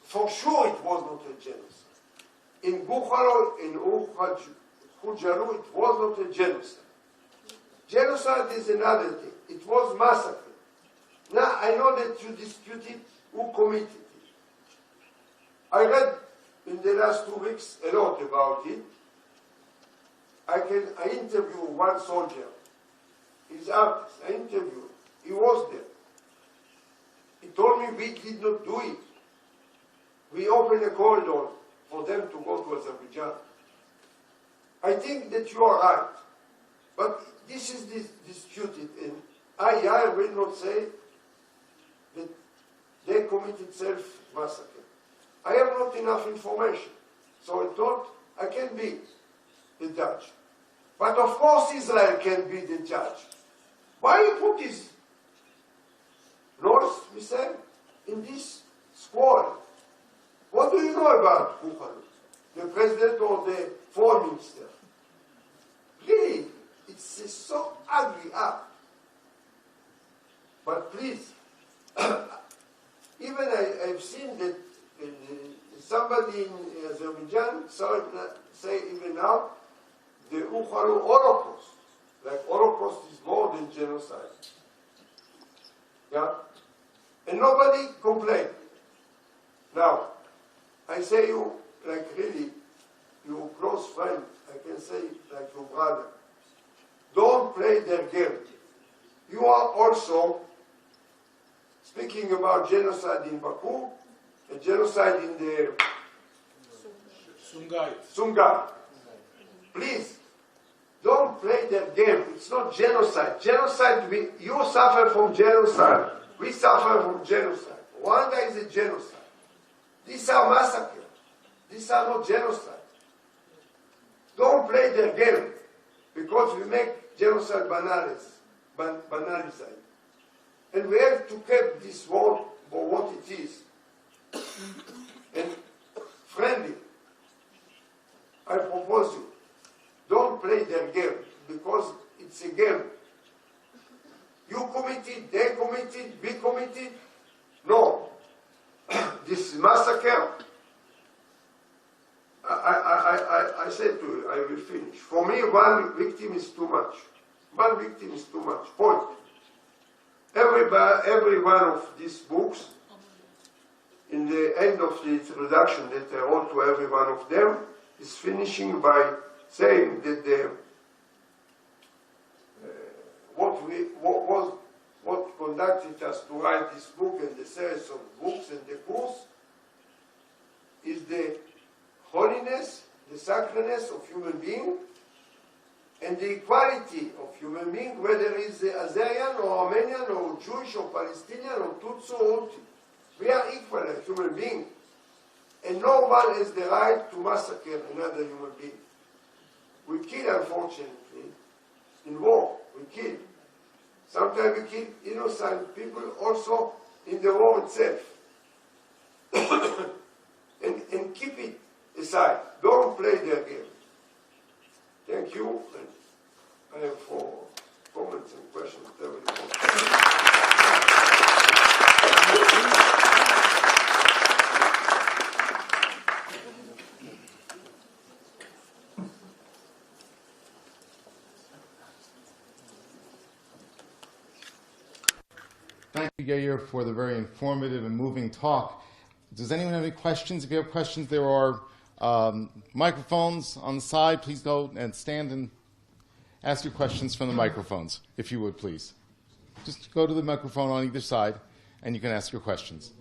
for sure it was not a genocide. In Khujalu, in Khujalu, it was not a genocide. Genocide is another thing. It was massacre. Now, I know that you disputed who committed it. I read in the last 2 weeks a lot about it. I interviewed one soldier, his artist, I interviewed him. He was there. He told me we did not do it. We opened a corridor for them to go to Azerbaijan. I think that you are right, but this is disputed, and I will not say that they committed self-massacre. I have not enough information, so I thought I can be the judge. But of course Israel can be the judge. Why he put his North, we said, in this squad? What do you know about Bukhari, the president or the foreign minister? Really, it's a so ugly act. But please, even I've seen that somebody in Azerbaijan say even now, the Bukhari Holocaust, like Holocaust is more than genocide. Yeah? And nobody complained. Now, I say you, like really, your close friend, I can say like your brother, don't play their game. You are also speaking about genocide in Baku, and genocide in the Sungai. Please, don't play their game. It's not genocide. Genocide, you suffer from genocide. We suffer from genocide. Rwanda is a genocide. These are massacres. These are not genocide. Don't play their game, because we make genocide banalized. And we have to keep this word for what it is. And friendly, I propose you, don't play their game, because it's a game. You committed, they committed, we committed. No. This massacre, I said to you, I will finish. For me, one victim is too much. One victim is too much. Point. Every one of these books, in the end of the introduction that I wrote to every one of them, is finishing by saying that what conducted us to write this book and the series of books and the course is the holiness, the sacredness of human being, and the equality of human being, whether it's Azerian or Armenian or Jewish or Palestinian or Tutsi or Hutu. We are equal as human beings, and no one has the right to massacre another human being. We kill, unfortunately, in war. We kill. Sometimes we kill innocent people also in the war itself. and keep it aside. Don't play their game. Thank you. And I have 4 comments and questions. Thank you, Yair, for the very informative and moving talk. Does anyone have any questions? If you have questions, there are microphones on the side. Please go and stand and ask your questions from the microphones, if you would, please. Just go to the microphone on either side, and you can ask your questions.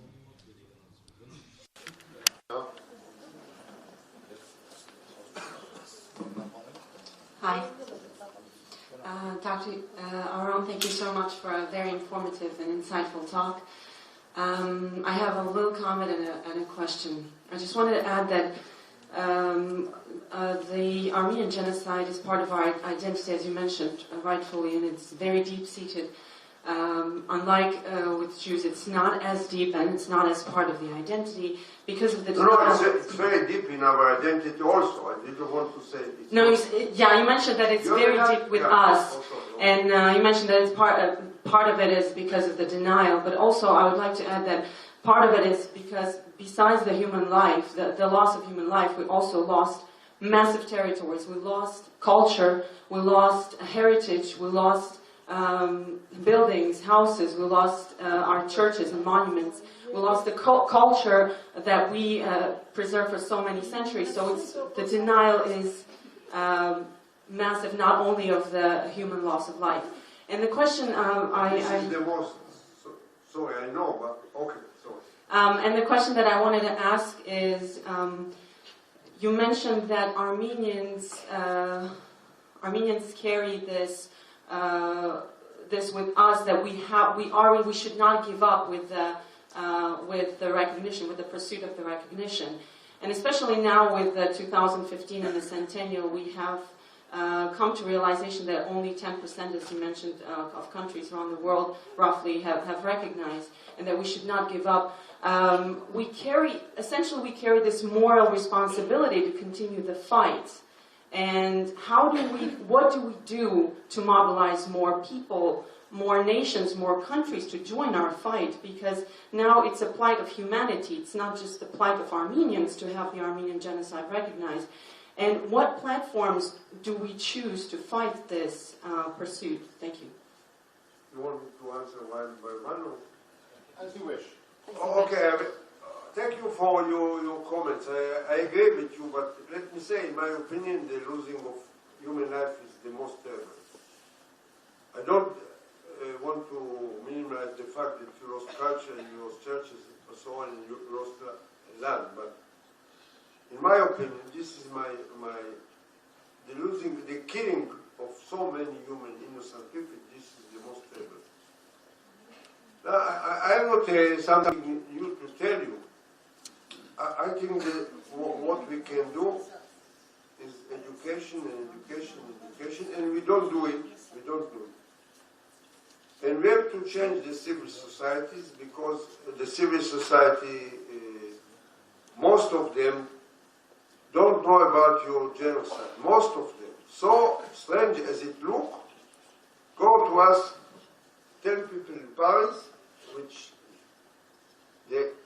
Hi. Dr. Auron, thank you so much for a very informative and insightful talk. I have a little comment and a question. I just wanted to add that the Armenian Genocide is part of our identity, as you mentioned, rightfully, and it's very deep-seated. Unlike with Jews, it's not as deep and it's not as part of the identity because of the... No, it's very deep in our identity also. I didn't want to say it. No, you mentioned that it's very deep with us. Also, and you mentioned that it's part of it is because of the denial, but also I would like to add that part of it is because besides the human life, the loss of human life, we also lost massive territories. We lost culture, we lost heritage, we lost buildings, houses, we lost our churches and monuments. We lost the culture that we preserved for so many centuries. So the denial is massive, not only of the human loss of life. And the question This is the most, sorry, I know, but okay, sorry. And the question that I wanted to ask is, you mentioned that Armenians carry this with us, that we should not give up with the recognition, with the pursuit of the recognition, and especially now with the 2015 and the centennial, we have come to realization that only 10%, as you mentioned, of countries around the world roughly have recognized, and that we should not give up. We carry this moral responsibility to continue the fight. And what do we do to mobilize more people, more nations, more countries to join our fight? Because now it's a plight of humanity. It's not just the plight of Armenians to have the Armenian genocide recognized. And what platforms do we choose to fight this pursuit? Thank you. You want me to answer one by one? Or? As you wish. Okay, thank you for your comments. I agree with you, but let me say, in my opinion, the losing of human life is the most terrible. I don't want to minimize the fact that you lost culture, you lost churches, and so on, and you lost land, but in my opinion, this is the killing of so many human innocent people, this is the most terrible. I have not something new to tell you. I think that what we can do is education, and we don't do it. And we have to change the civil societies, because the civil society, most of them don't know about your genocide. Most of them. So strange as it looks, go to us, 10 people in Paris, which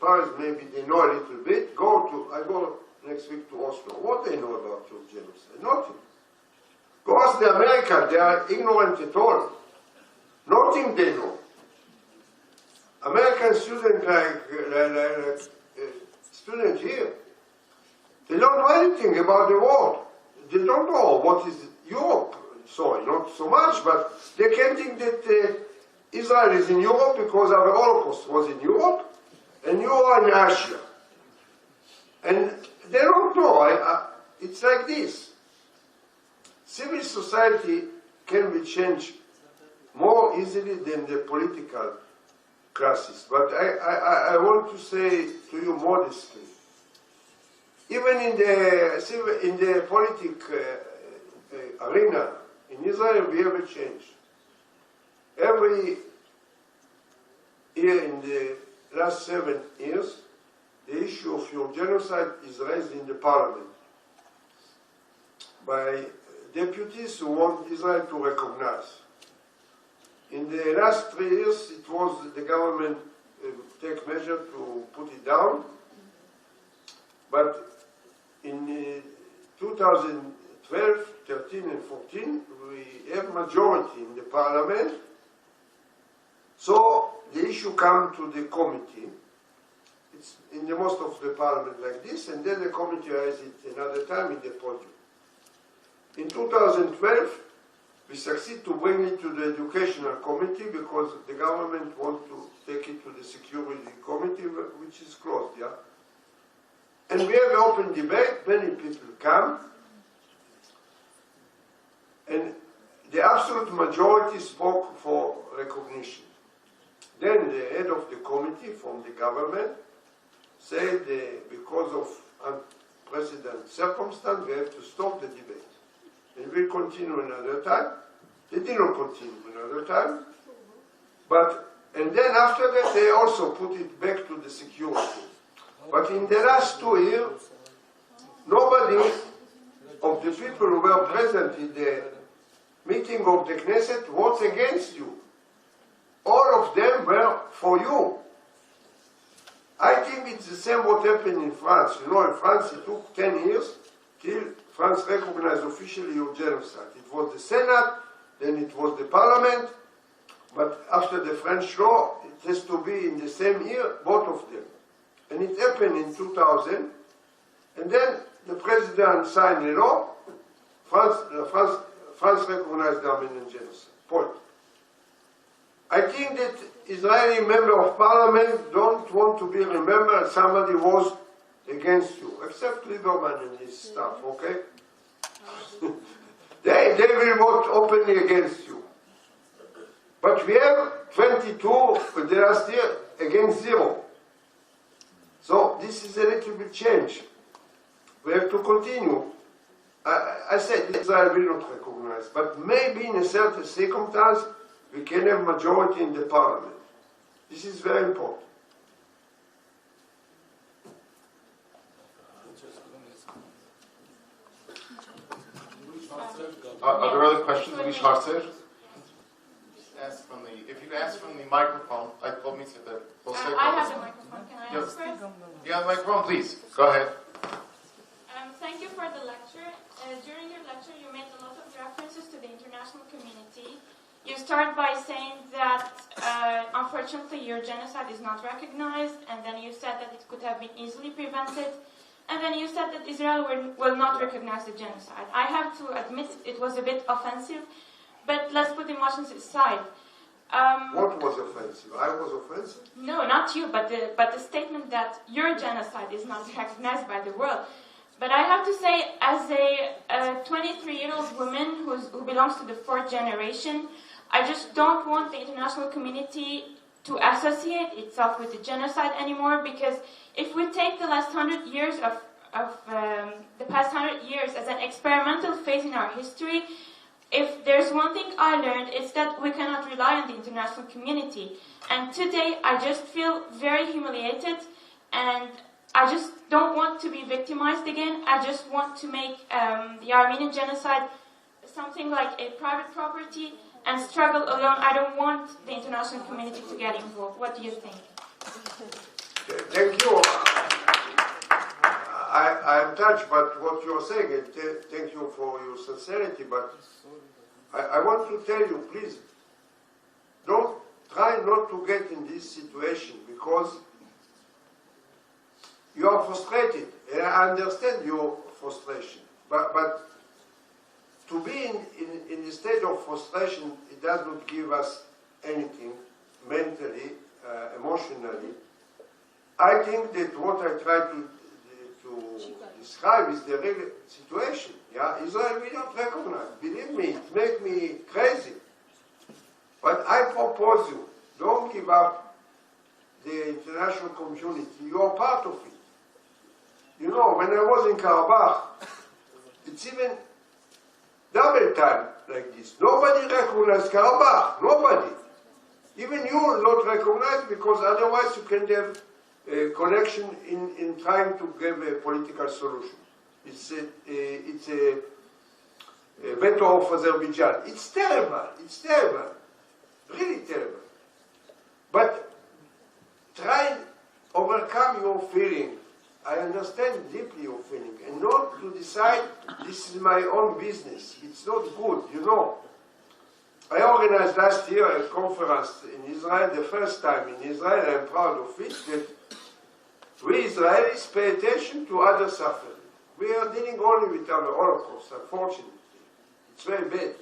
Paris maybe they know a little bit. I go next week to Oslo. What they know about your genocide? Nothing. Go ask the Americans, they are ignorant at all. Nothing they know. American students like students here, they don't know anything about the world. They don't know what is Europe. Sorry, not so much, but they can think that Israel is in Europe because our Holocaust was in Europe, and you are in Asia. And they don't know. It's like this. Civil society can be changed more easily than the political classes. But I want to say to you modestly, even in the political arena in Israel, we have a change. Every year in the last 7 years, the issue of your genocide is raised in the parliament by deputies who want Israel to recognize. In the last 3 years, it was the government take measure to put it down. But in 2012, 13 and 14, we have majority in the parliament. So the issue comes to the committee. It's in the most of the parliament like this, and then the committee raises it another time in the podium. In 2012, we succeed to bring it to the educational committee because the government wants to take it to the security committee, which is closed, yeah? And we have an open debate, many people come, and the absolute majority spoke for recognition. Then the head of the committee from the government said because of unprecedented circumstance, we have to stop the debate. And we'll continue another time. They didn't continue another time. And then after that, they also put it back to the security. But in the last 2 years, nobody of the people who were present in the meeting of the Knesset was against you. All of them were for you. I think it's the same what happened in France. You know, in France it took 10 years till France recognized officially your genocide. It was the Senate, then it was the Parliament, but after the French law, it has to be in the same year, both of them. And it happened in 2000, and then the president signed the law. France recognized the Armenian genocide. Point. I think that Israeli member of parliament don't want to be remembered as somebody was against you, except Lieberman and his staff, okay? they will vote openly against you. But we have 22 the last year against 0. So this is a little bit change. We have to continue. I said Israel will not recognize, but maybe in a certain circumstance we can have majority in the parliament. This is very important. Are there other questions? If you ask from the microphone, I told me to the. I have the microphone. Can I ask first? Yeah, the microphone, please. Go ahead. Thank you for the lecture. During your lecture, you made a lot of references to the international community. You start by saying that, unfortunately, your genocide is not recognized, and then you said that it could have been easily prevented, and then you said that Israel will not recognize the genocide. I have to admit it was a bit offensive, but let's put emotions aside. What was offensive? I was offensive? No, not you, but the statement that your genocide is not recognized by the world. But I have to say, as a 23-year-old woman who belongs to the 4th generation, I just don't want the international community to associate itself with the genocide anymore, because if we take the last 100 years the past 100 years as an experimental phase in our history, if there's one thing I learned, it's that we cannot rely on the international community. And today, I just feel very humiliated, and I just don't want to be victimized again. I just want to make the Armenian genocide something like a private property and struggle alone. I don't want the international community to get involved. What do you think? Thank you. I am touched by what you are saying, and thank you for your sincerity, but I want to tell you, please, don't try not to get in this situation, because you are frustrated, and I understand your frustration, but to be in the state of frustration, it does not give us anything mentally, emotionally. I think that what I try to describe is the real situation. Yeah, Israel will not recognize. Believe me, it makes me crazy. But I propose you, don't give up the international community. You are part of it. You know, when I was in Karabakh, it's even double time like this. Nobody recognized Karabakh. Nobody. Even you will not recognize, because otherwise you can have a connection in trying to give a political solution. It's a veto of Azerbaijan. It's terrible. It's terrible. Really terrible. But try and overcome your feeling. I understand deeply your feeling, and not to decide this is my own business. It's not good, you know. I organized last year a conference in Israel, the first time in Israel. I'm proud of it, that we Israelis pay attention to other suffering. We are dealing only with our Holocaust, unfortunately. It's very bad.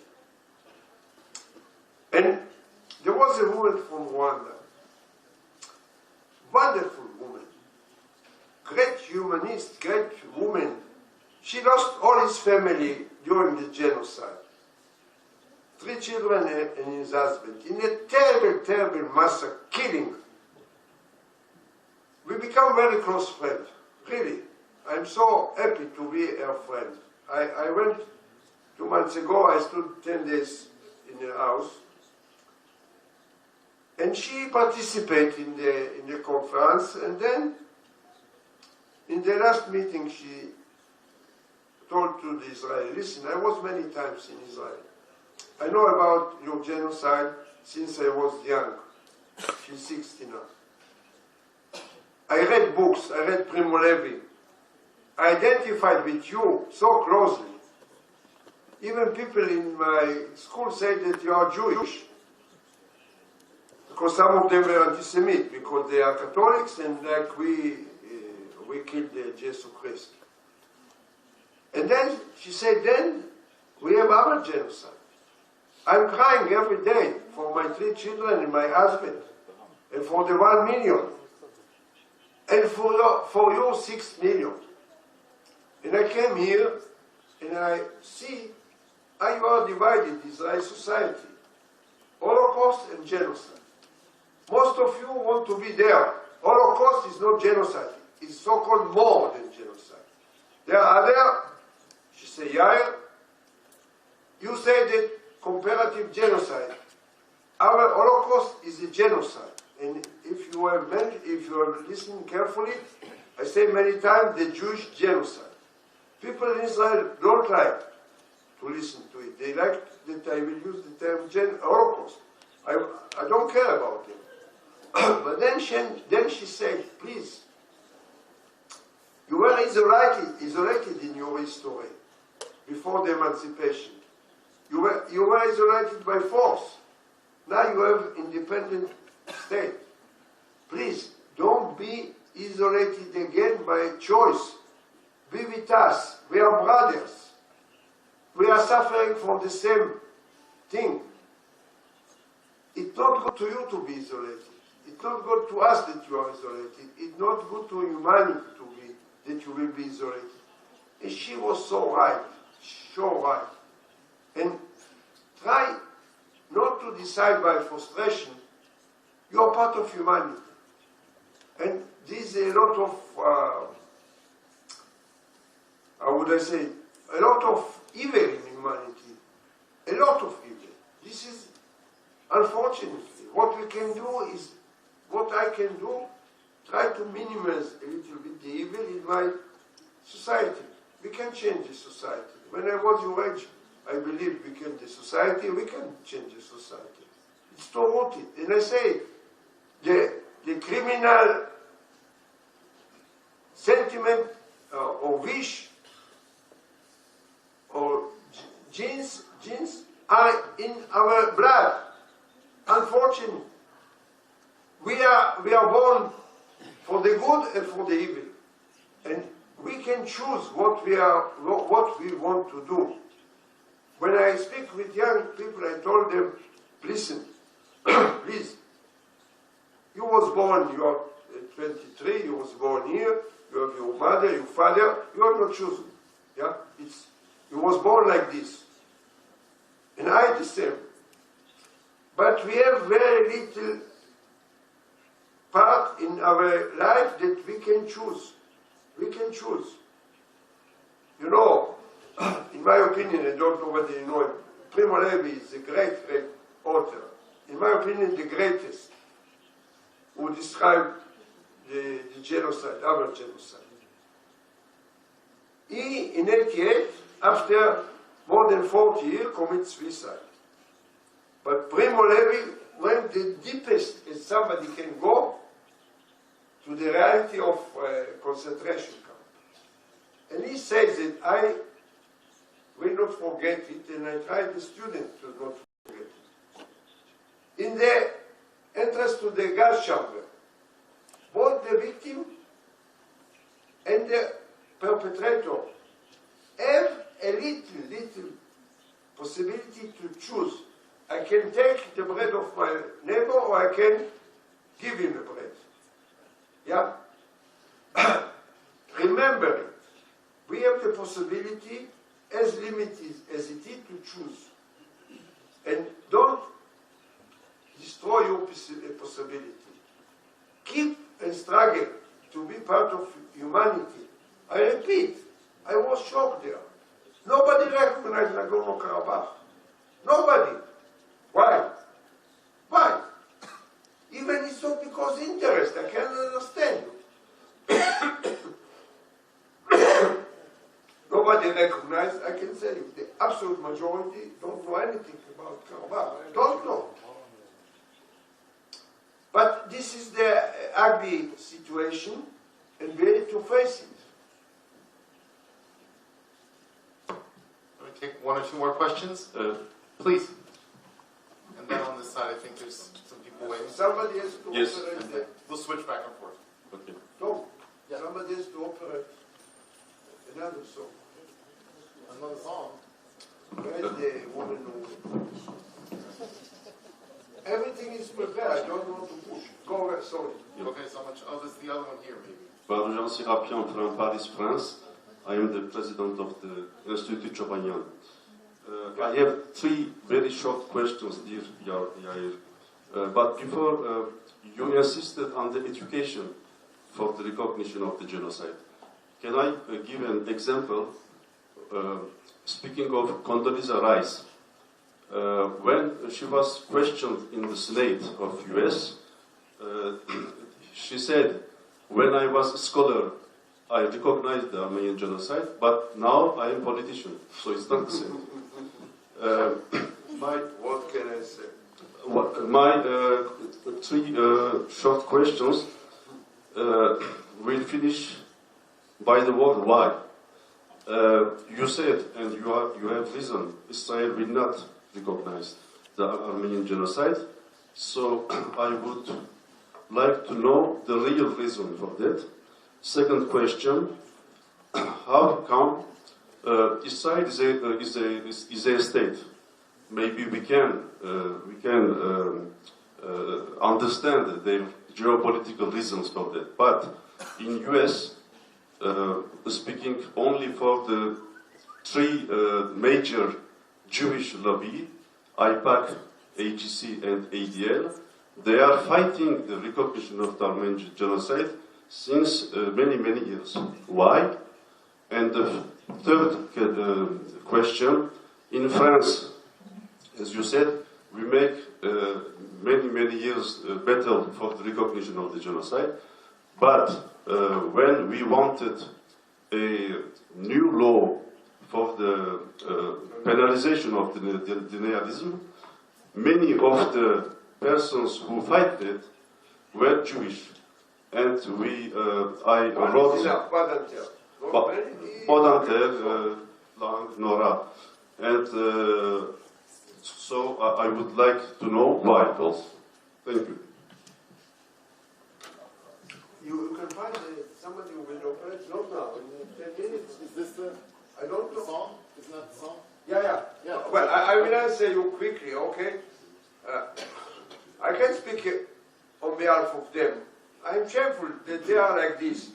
And there was a woman from Rwanda, wonderful woman, great humanist, great woman. She lost all his family during the genocide. 3 children and his husband, in a terrible, terrible massacre, killing. We become very close friends, really. I'm so happy to be her friend. I went 2 months ago, I stood 10 days in her house, and she participated in the conference, and then in the last meeting she told to the Israelis, listen, I was many times in Israel. I know about your genocide since I was young. She's 60 now. I read books, I read Primo Levi. I identified with you so closely. Even people in my school say that you are Jewish. because some of them were anti-Semitic, because they are Catholics and like we killed Jesus Christ. And then she said, then we have our genocide. I'm crying every day for my 3 children and my husband, and for the 1 million, and for your 6 million. And I came here, and I see how you are divided, Israeli society. Holocaust and genocide. Most of you want to be there. Holocaust is not genocide. It's so-called more than genocide. There are other, she said, Yair, you say that comparative genocide. Our Holocaust is a genocide. And if you are listening carefully, I say many times the Jewish genocide. People in Israel don't like to listen to it. They like that I will use the term Holocaust. I don't care about it. But then she said, please, you were isolated in your history before the emancipation. You were isolated by force. Now you have independent state. Please, don't be isolated again by choice. Be with us. We are brothers. We are suffering from the same thing. It's not good to you to be isolated. It's not good to us that you are isolated. It's not good to humanity that you will be isolated. And she was so right. And try not to decide by frustration. You are part of humanity. And there's a lot of, how would I say, a lot of evil in humanity. A lot of evil. This is, unfortunately, what we can do is, what I can do, try to minimize a little bit the evil in my society. We can change the society. When I was your age, I believe we can the society, we can change the society. It's too rooted. And I say, the criminal sentiment or wish or genes are in our blood. Unfortunately, we are born for the good and for the evil, and we can choose what we want to do. When I speak with young people, I told them, listen, please, you was born, you are 23, you was born here, you have your mother, your father, you have not chosen. Yeah? You was born like this. And I the same. But we have very little part in our life that we can choose. We can choose. You know, in my opinion, I don't know whether you know him, Primo Levi is a great author. In my opinion, the greatest, who described the genocide, our genocide. He, in 1988, after more than 40 years, commits suicide. But Primo Levi went the deepest as somebody can go to the reality of concentration camp. And he says that I will not forget it, and I try the students to not forget it. In the entrance to the gas chamber, both the victim and the perpetrator have a little possibility to choose. I can take the bread of my neighbor, or I can give him the bread. Yeah? Remember it. We have the possibility, as limited as it is, to choose. And don't destroy your possibility. Keep and struggle to be part of humanity. I repeat, I was shocked there. Nobody recognized Nagorno-Karabakh. Nobody. Why? Why? Even it's not because interest. I can't understand. Nobody recognized. I can tell you, the absolute majority don't know anything about Karabakh. Don't know. But this is the ugly situation, and we need to face it. Let me take 1 or 2 more questions. Please. And then on this side, I think there's some people waiting. switch back and forth. Okay. Tom, Yeah. somebody has to operate another song. Another song. Where is the woman who... Everything is prepared. I don't want to push. Go ahead, sorry. Okay, so much. Oh, there's the other one here, maybe. Jean Sirapian from Paris, France. I am the president of the Institut Chopinian. I have 3 very short questions, dear Yair. But before, you insisted on the education for the recognition of the genocide. Can I give an example? Speaking of Condoleezza Rice, when she was questioned in the Senate of US, she said, when I was a scholar, I recognized the Armenian genocide, but now I am a politician, so it's not the same. What can I say? My 3 short questions will finish by the word why. You said, and you have reason, Israel will not recognize the Armenian genocide, so I would like to know the real reason for that. Second question, how come Israel is a state? Maybe we can understand the geopolitical reasons for that. But in US, speaking only for the 3 major Jewish lobby, IPAC, AGC, and ADL, they are fighting the recognition of the Armenian genocide since many years. Why? And the third question, in France, as you said, we make many years battle for the recognition of the genocide, but when we wanted a new law for the penalization of the denialism, many of the persons who fight it were Jewish, and I wrote Podanter, Lang, Nora, and so I would like to know why also. Thank you. You can find somebody who will operate, not now, in 10 minutes. Is this the I don't know. song? Isn't that the song? Yeah. Yeah. Well, I will answer you quickly, okay? I can speak on behalf of them. I'm shameful that they are like this.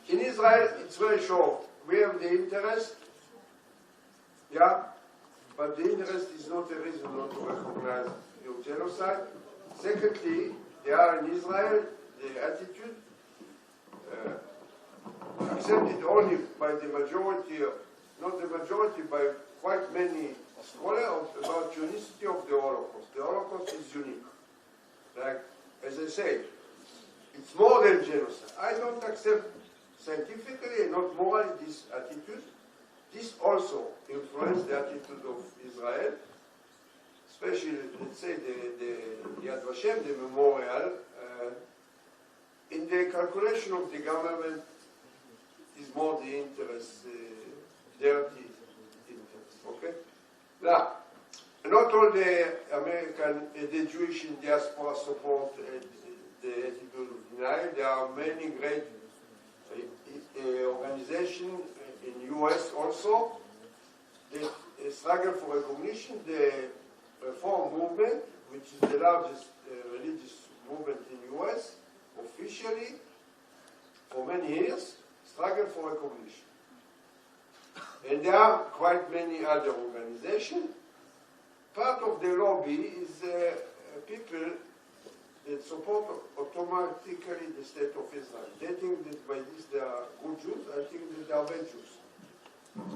In Israel, it's very short. We have the interest, yeah, but the interest is not a reason not to recognize your genocide. Secondly, they are in Israel, the attitude accepted only by the majority, not the majority, by quite many scholars about unicity of the Holocaust. The Holocaust is unique. Like, as I said, it's more than genocide. I don't accept scientifically and not morally this attitude. This also influenced the attitude of Israel, especially, let's say, the Yad Vashem, the memorial. In the calculation of the government is more the interest, dirty interest, okay? Now, not all the American, the Jewish in diaspora support the attitude of denial. There are many great organizations in US also that struggle for recognition. The Reform movement, which is the largest religious movement in US, officially, for many years, struggle for recognition. And there are quite many other organizations. Part of the lobby is people that support automatically the state of Israel. They think that by this they are good Jews. I think that they are bad Jews.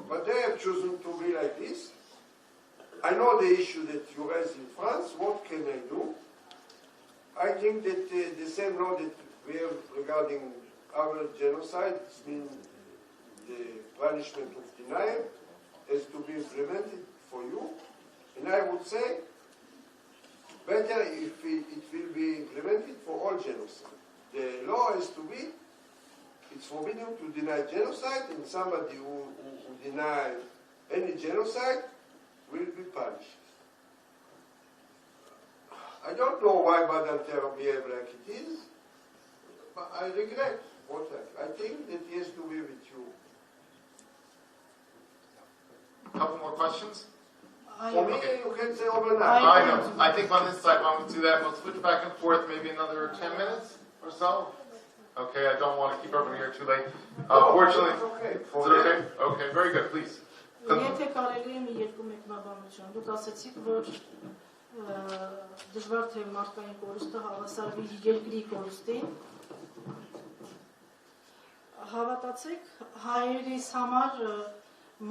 But they have chosen to be like this. I know the issue that you raised in France. What can I do? I think that the same law that we have regarding our genocide, means the punishment of denial, has to be implemented for you. And I would say, better if it will be implemented for all genocide. The law has to be, it's forbidden to deny genocide, and somebody who denies any genocide will be punished. I don't know why Badanter behave like it is. But I regret what I think that he has to be with you. A couple more questions? For me, you can say overnight. I know. I think on this side, why don't we do that? We'll switch back and forth maybe another 10 minutes or so. Okay, I don't want to keep everybody here too late. Fortunately, It's okay. is it okay? Okay, very good, please. Եթե կարելի է մի երկու մեկնաբանություն, դուք ասացիք, որ դժվար թե մարդկային կորուստը հավասարվի երկրի կորուստին։ Հավատացեք, հայերիս համար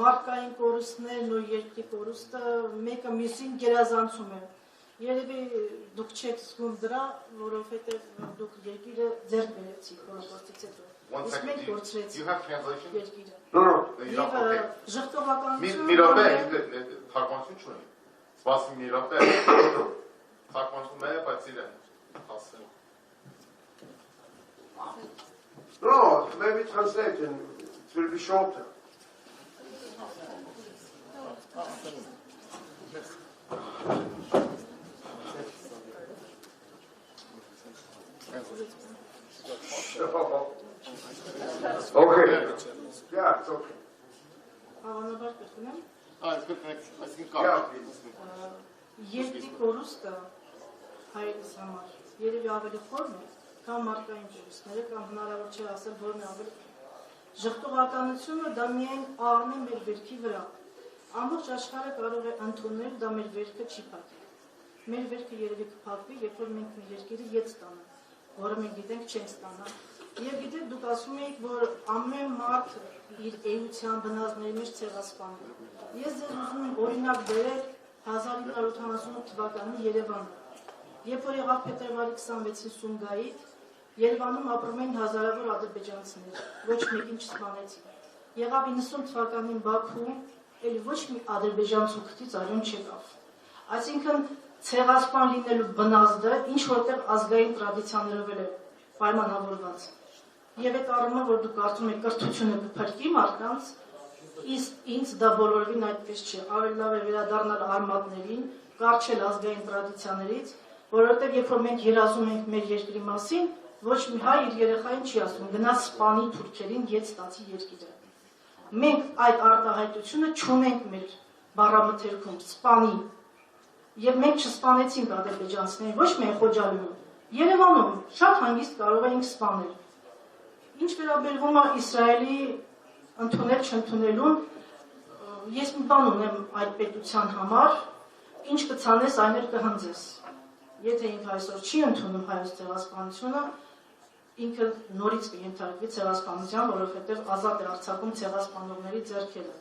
մարդկային կորուստներն ու երկրի կորուստը մեկը մյուսին գերազանցում է։ Երևի դուք չեք զգում դրա, որովհետև դուք երկիրը ձեռք բերեցիք հոլոկոստից հետո։ One second, do you have translation? Երկիրը։ No, no. Եվ ժխտողականությունը Միրոպե, թարգմանություն չունի։ Սպասի միրոպե։ Թարգմանություն է, բայց իրեն ասել։ No, maybe translate and it will be shorter. Okay. Yeah, it's okay. Հավանաբար կրկնեմ, It's good, thanks. I think Yeah, please. երկրի կորուստը հայերիս համար երևի ավելի խորն է, կամ մարդկային կորուստները, կամ հնարավոր չէ ասել, որն է ավելի։ Ժխտողականությունը դա միայն աղն է մեր վերքի վրա։ Ամբողջ աշխարհը կարող է ընդունել, դա մեր վերքը չի փակի։ Մեր վերքը երևի կփակվի, երբ որ մենք մեր երկիրը ետ ստանանք, որը մենք գիտենք չենք ստանա։ Եվ գիտեք, դուք ասում եք, որ ամեն մարդ իր էության բնազդների մեջ ցեղասպանում է։ Ես ձեզ ուզում եմ օրինակ բերել 1978 թվականի Երևանը։ Երբ որ եղավ փետրվարի 26-ին Սումգայիթ, Երևանում ապրում էին հազարավոր ադրբեջանցիներ, ոչ մեկին չսպանեցին։ Եղավ 90 թվականին Բաքվում, էլի ոչ մի ադրբեջանցու քթից արյուն չեկավ։ Այսինքն ցեղասպան լինելու բնազդը ինչ որտեղ ազգային տրադիցիաներով է պայմանավորված։ Եվ այդ առումով, որ դուք կարծում եք կրթությունը կփրկի մարդկանց, ինձ դա բոլորովին այդպես չէ, ավելի լավ է վերադառնալ արմատներին, կարճել ազգային տրադիցիաներից, որովհետև երբ որ մենք երազում ենք մեր երկրի մասին, ոչ մի հայ իր երեխային չի ասում, գնաց սպանի թուրքերին, ետ ստացի երկիրը։ Մենք այդ արտահայտությունը չունենք մեր բառամթերքում, սպանի, եւ մենք չսպանեցինք ադրբեջանցիներին, ոչ միայն Խոջալիում, Երևանում շատ հանգիստ կարող էինք սպանել։ Ինչ վերաբերվում է Իսրայելի ընդունել չընդունելուն, ես մի բան ունեմ այդ պետության համար, ինչ կցանես, այն էլ կհնձես։ Եթե ինքը այսօր չի ընդունում հայոց ցեղասպանությունը, ինքը նորից կենթարկվի ցեղասպանության, որովհետև ազատ է արձակում ցեղասպանողների ձեռքերը։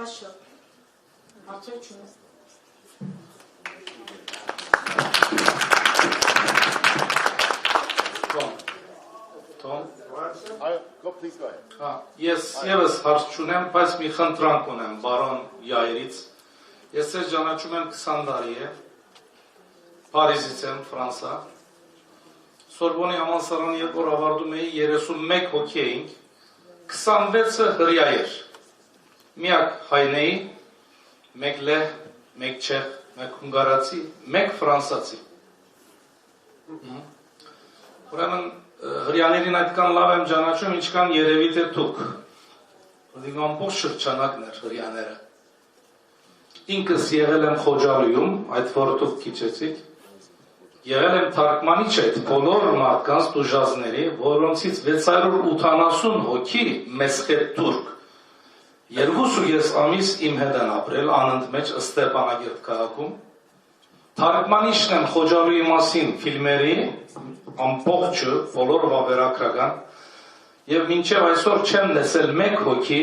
Այո, արդյոք չունես։ Go, please go ahead. Ես եւս հարց չունեմ, բայց մի խնդրանք ունեմ բարոն Յայիրից։ Ես ձեզ ճանաչում եմ 20 տարի է, Փարիզից եմ, Ֆրանսա։ Սորբոնի համալսարանի երբ որ ավարտում էի 31 հոգի էինք, 26-ը հրյա էր։ Միակ հայն էի, մեկ լեհ, մեկ չեխ, մեկ հունգարացի, մեկ ֆրանսացի։ Ուրեմն հրյաներին այդքան լավ եմ ճանաչում, ինչքան երևի թե դուք։ Որտեղ ամբողջ շրջանակն էր հրյաները։ Ինքս եղել եմ Խոջալիում, այդ որ դուք քիչեցիք, եղել եմ թարգմանիչ այդ բոլոր մարդկանց դուժազների, որոնցից 680 հոգի մեսխետ թուրք։ 2.5 ամիս իմ հետ են ապրել անընդմեջ Ստեփանագերտ քաղաքում։ Թարգմանիչն եմ Խոջալուի մասին ֆիլմերի, ամբողջը, բոլոր վավերագրական, եւ մինչեւ այսօր չեմ լսել մեկ հոգի,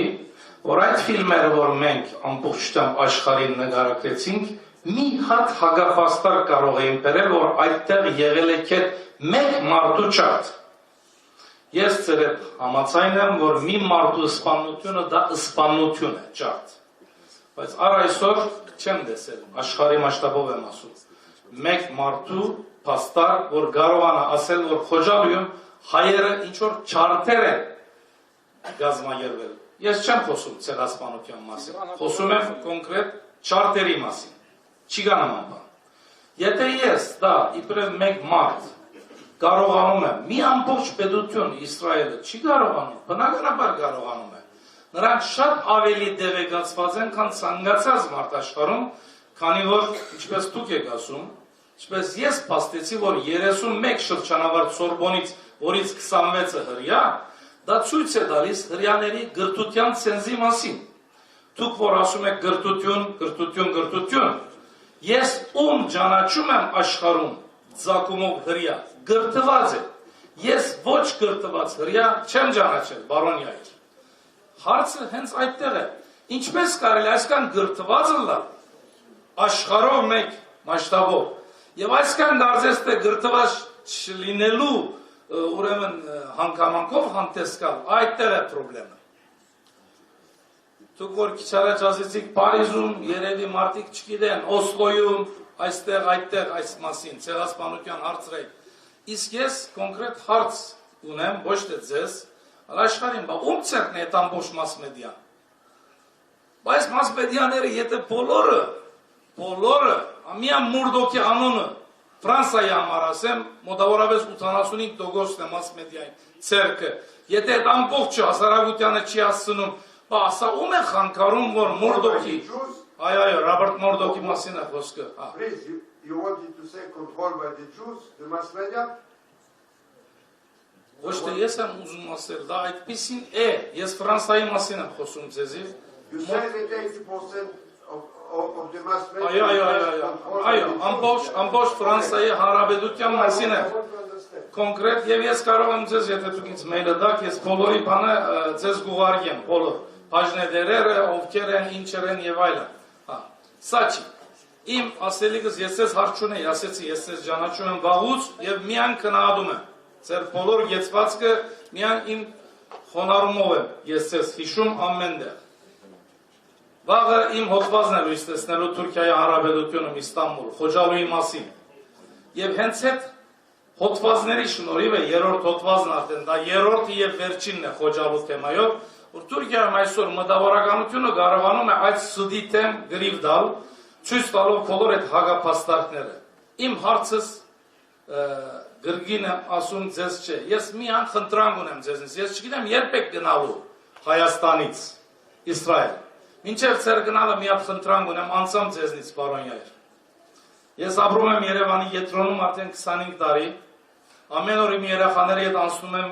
որ այդ ֆիլմերը, որ մենք ամբողջությամբ աշխարհին նկարագրեցինք, մի հատ հագապաստար կարող էին բերել, որ այդտեղ եղել է քեթ մեկ մարդու ճարտ։ Ես ձեր հետ համաձայն եմ, որ մի մարդու սպանությունը դա սպանություն է, ճարտ։ Բայց առ այսօր չեմ տեսել, աշխարհի մասշտաբով եմ ասում։ Մեկ մարդու պաստար, որ կարողանա ասել, որ Խոջալիում հայերը ինչ որ չարտեր են գազམ-երվել։ Ես չեմ խոսում ցեղասպանության մասին, խոսում եմ կոնկրետ չարտերի մասին։ Չի գա նման բան։ Եթե ես դա իբրև մեկ մարդ կարողանում է, մի ամբողջ պետություն Իսրայելը չի կարողանում, բնականաբար կարողանում է։ Նրանք շատ ավելի դեղեկացված են, քան ցանկացած մարդ աշխարհում, քանի որ, ինչպես դուք եք ասում, ինչպես ես փաստեցի, որ 31 շրջանավար Սորբոնից, որից 26-ը հրյա, դա ցույց է տալիս հրյաների գրթության ցենզի մասին։ Դուք որ ասում եք գրթություն, ես ում ճանաչում եմ աշխարհում ցակումով հրյա, գրթված է։ Ես ոչ գրթված հրյա չեմ ճանաչել, բարոն Yair։ Հարցը հենց այդտեղ է։ Ինչպես կարելի է այսքան գրթվածը լավ աշխարհով մեկ մասշտաբով եւ այսքան դարձես թե գրթված չլինելու ուրեմն հանգամանքով հանդես գալ, այդտեղ է խնդրեմը։ Դուք որ քիչ առաջ ասեցիք Փարիզում երևի մարդիկ չգիտեն, Օսլոյում, այդտեղ այս մասին, ցեղասպանության հարցրեք։ Իսկ ես կոնկրետ հարց ունեմ, ոչ թե ձեզ, այլ աշխարհին, բա ում ցերկն է այդ ամբողջ մաս-մեդիան։ Բայց մաս-մեդիաները, եթե բոլորը, ամիան Մուրդոկի անունը Ֆրանսիայի համար ասեմ, մոտավորապես 85%-ն է մաս-մեդիայի ցերկը։ Եթե այդ ամբողջը հասարակությանը չի հասցնում, բա ասա ում է խանգարում, որ Մուրդոկի, այո, Ռոբերտ Մուրդոկի մասին է խոսքը։ Please, you wanted to say controlled by the Jews, the mass media? Ոչ թե ես եմ ուզում ասել, դա այդպեսին է, ես Ֆրանսիայի մասին եմ խոսում ձեզի։ You said that 80% of the mass media... Այո, ամբողջ Ֆրանսիայի հանրապետության մասին է կոնկրետ, եւ ես կարող եմ ձեզ, եթե դուք ինձ մեյլը դաք, ես բոլորի բանը ձեզ գուղարկեմ, բոլոր բաժնեդերերը, ովքեր են, ինչեր են եւ այլն։ Սա չի։ Իմ ասելիքս ես ձեզ հարց չունեի, ասեցի, ես ձեզ ճանաչում եմ վաղուց եւ միան քննադում եմ։ Ձեր բոլոր գեցվածքը միան իմ խոնարհումով եմ, ես ձեզ հիշում ամենտեղ։ Վաղը իմ հոդվածն է լույս տեսնելու Թուրքիայի Հանրապետությունում Իստանբուլ, Խոջալուի մասին։ Եվ հենց այդ հոդվածների շնորհիվ է երրորդ հոդվածն արդեն, դա երրորդը եւ վերջինն է Խոջալու թեմայով, որ Թուրքիայում այսօր մտավորականությունը կարողանում է այդ սուդի թեմ գրիվ տալ, ցույց տալով բոլոր այդ հագապաստարկները։ Իմ հարցս գրգին եմ ասում ձեզ չէ։ Ես մի անխնդրանք ունեմ ձեզնից։ Ես չգիտեմ երբ եք գնալու Հայաստանից Իսրայել։ Մինչև ծեր գնալը մի հատ խնդրանք ունեմ անցամ ձեզնից, պարոն Yair։ Ես ապրում եմ Երևանի կենտրոնում արդեն 25 տարի։ Ամեն օր իմ երեխաների հետ անցնում եմ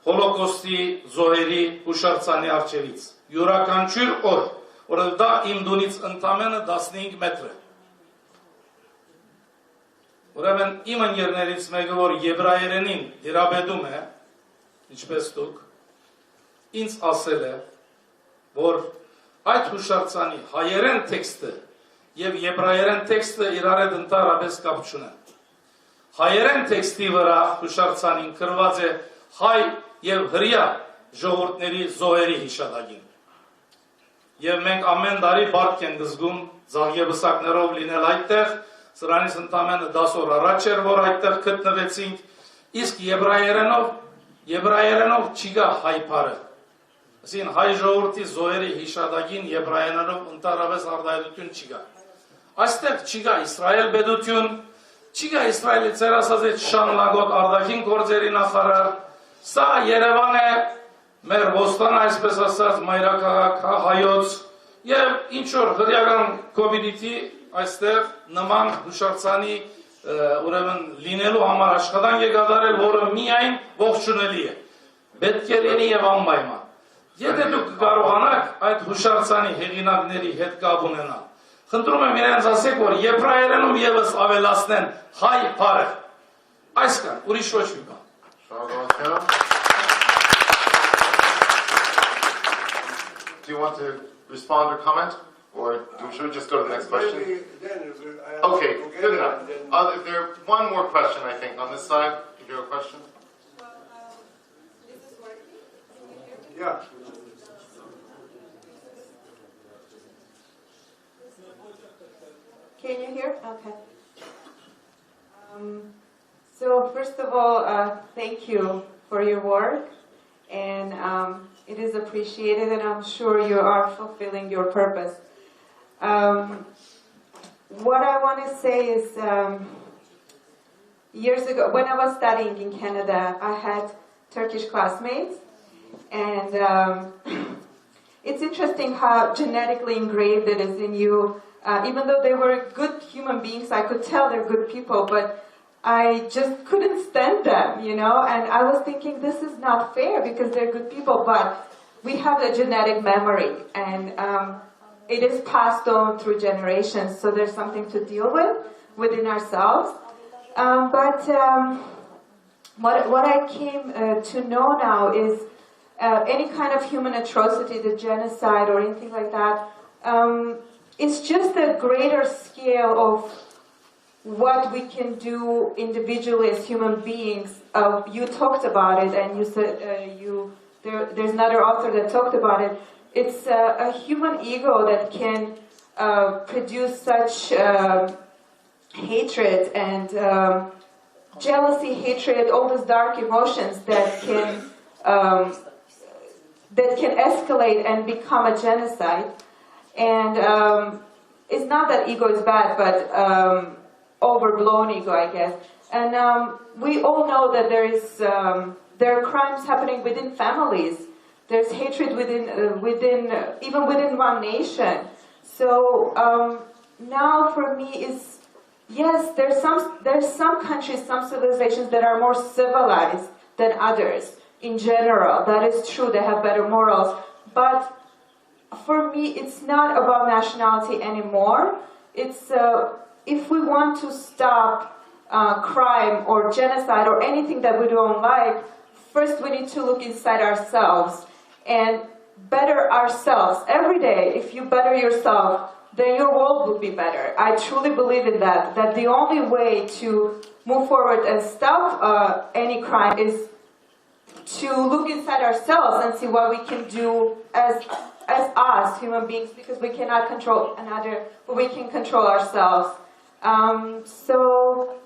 Հոլոկոստի զոհերի հուշարձանի առջևից։ Յուրաքանչյուր օր, որը դա իմ դունից ընդամենը 15 մետր է։ Ուրեմն իմ ընկերներից մեկը, որ եբրայերենին դիրաբեդում է, ինչպես դուք, ինձ ասել է, որ այդ հուշարձանի հայերեն տեքստը եւ եբրայերեն տեքստը իրար հետ ընդհանրապես կապ չունեն։ Հայերեն տեքստի վրա հուշարձանին գրված է հայ եւ հրյա ժողովուրդների զոհերի հիշատակին։ Եվ մենք ամեն տարի բարդ ենք զգում զաղեբսակներով լինել այդտեղ, սրանից ընդամենը 10 օր առաջ էր, որ այդտեղ գտնվեցինք, իսկ եբրայերենով չի գա հայ բառը։ Այսինքն հայ ժողովրդի զոհերի հիշատակին եբրայերենով ընդհանրապես արտահայտություն չի գա։ Այստեղ չի գա Իսրայել պետություն, չի գա Իսրայելի ծեր ասած այդ շանլագոտ արտաքին գործերի նախարար, սա Երևան է, մեր ոստանը այսպես ասած մայրաքաղաք հայոց եւ ինչ որ հրյական կոմիտետի այստեղ նման հուշարձանի ուրեմն լինելու համար աշխատանք է կատարել, որը միայն ողջունելի է։ Պետք է լինի եւ անպայման։ Եթե դուք կարողանաք այդ հուշարձանի հեղինակների հետ կապ ունենալ, խնդրում եմ իրենց ասեք, որ եբրայերենում եւս ավելացնեն հայ բառը։ Այսքան, ուրիշ ոչ մի բան։ Շնորհակալություն։ Do you want to respond or comment? Or should we just go to the next question? Okay, good enough. If there one more question, I think, on this side. Is there a question? Is this working? Yeah. Can you hear? Okay. So first of all, thank you for your work, and it is appreciated, and I'm sure you are fulfilling your purpose. What I want to say is years ago, when I was studying in Canada, I had Turkish classmates, and it's interesting how genetically engraved it is in you. Even though they were good human beings, I could tell they're good people, but I just couldn't stand them, you know, and I was thinking this is not fair because they're good people, but we have a genetic memory, and it is passed on through generations, so there's something to deal with within ourselves. What I came to know now is any kind of human atrocity, the genocide or anything like that, it's just a greater scale of what we can do individually as human beings. You talked about it, and you said there's another author that talked about it. It's a human ego that can produce such hatred and jealousy, hatred, all those dark emotions that can escalate and become a genocide. And it's not that ego is bad, but overblown ego, I guess. And we all know that there are crimes happening within families. There's hatred within even within one nation. So now for me is, yes, there's some countries, some civilizations that are more civilized than others in general. That is true. They have better morals, but for me, it's not about nationality anymore. It's if we want to stop crime or genocide or anything that we don't like, first we need to look inside ourselves and better ourselves every day. If you better yourself, then your world will be better. I truly believe in that. That the only way to move forward and stop any crime is to look inside ourselves and see what we can do as us, human beings, because we cannot control another, but we can control ourselves. So,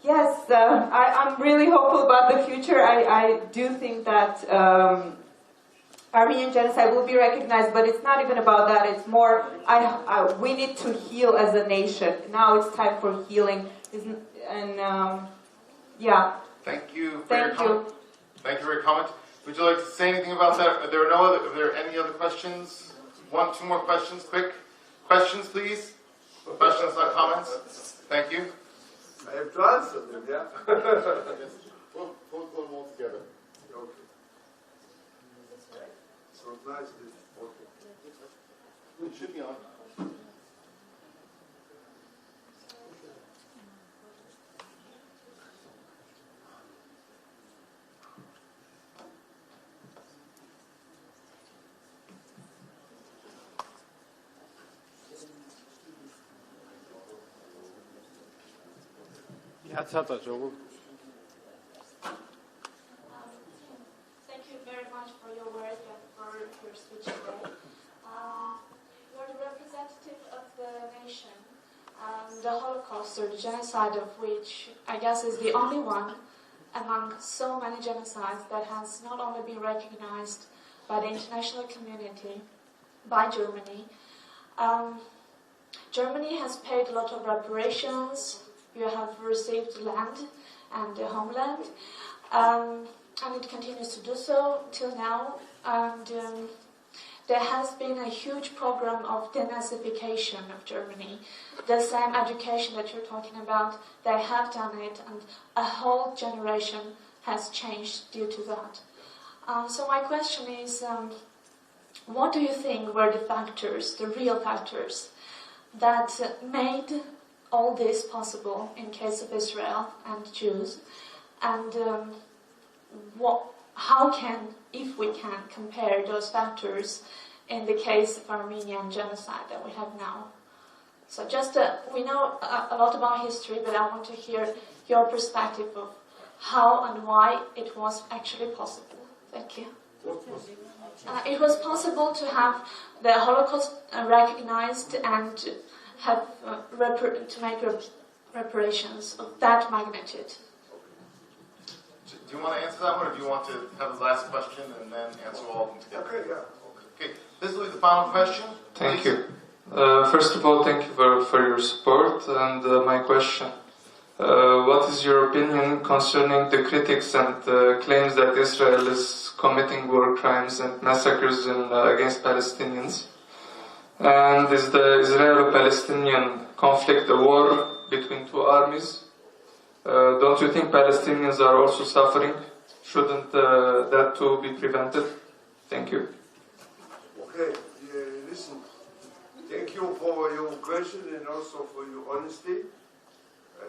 yes, I'm really hopeful about the future. I do think that Armenian genocide will be recognized, but it's not even about that. It's more, we need to heal as a nation. Now it's time for healing. Yeah. Thank you for Thank your comment. Thank you for your comment. Would you like to say anything about that? Are there any other questions? 1, 2 more questions, quick. Questions, please. Questions, not comments. Thank you. I have to answer them, yeah? We'll put them all together. Okay. So nice. Okay. It should be on. Thank you very much for your work and for your speech today. You're the representative of the nation. The Holocaust, or the genocide of which I guess is the only one among so many genocides that has not only been recognized by the international community, by Germany. Germany has paid a lot of reparations. You have received land and a homeland, and it continues to do so till now. And there has been a huge program of denazification of Germany. The same education that you're talking about, they have done it, and a whole generation has changed due to that. So my question is, what do you think were the factors, the real factors, that made all this possible in case of Israel and Jews, and how can, if we can, compare those factors in the case of Armenian genocide that we have now? So just, we know a lot about history, but I want to hear your perspective of how and why it was actually possible. Thank you. It was possible to have the Holocaust recognized and have to make reparations of that magnitude. Do you want to answer that one, or do you want to have the last question and then answer all of them together? Okay, yeah. Okay, this will be the final question. Thank you. First of all, thank you for your support. And my question, What is your opinion concerning the critics and claims that Israel is committing war crimes and massacres against Palestinians? And is the Israelo-Palestinian conflict a war between two armies? Don't you think Palestinians are also suffering? Shouldn't that too be prevented? Thank you. Okay, listen, thank you for your question and also for your honesty.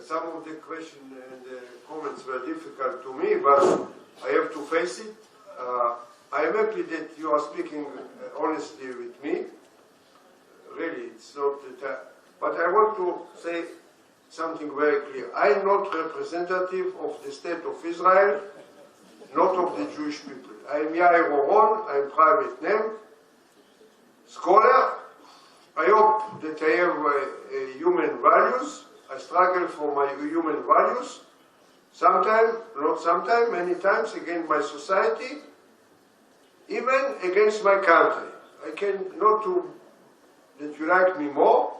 Some of the questions and the comments were difficult to me, but I have to face it. I am happy that you are speaking honestly with me. Really, it's not that. But I want to say something very clear. I am not representative of the state of Israel, not of the Jewish people. I am Yair Auron, I am private name, scholar. I hope that I have human values. I struggle for my human values. Sometimes, not sometimes, many times against my society, even against my country. I can not to that you like me more.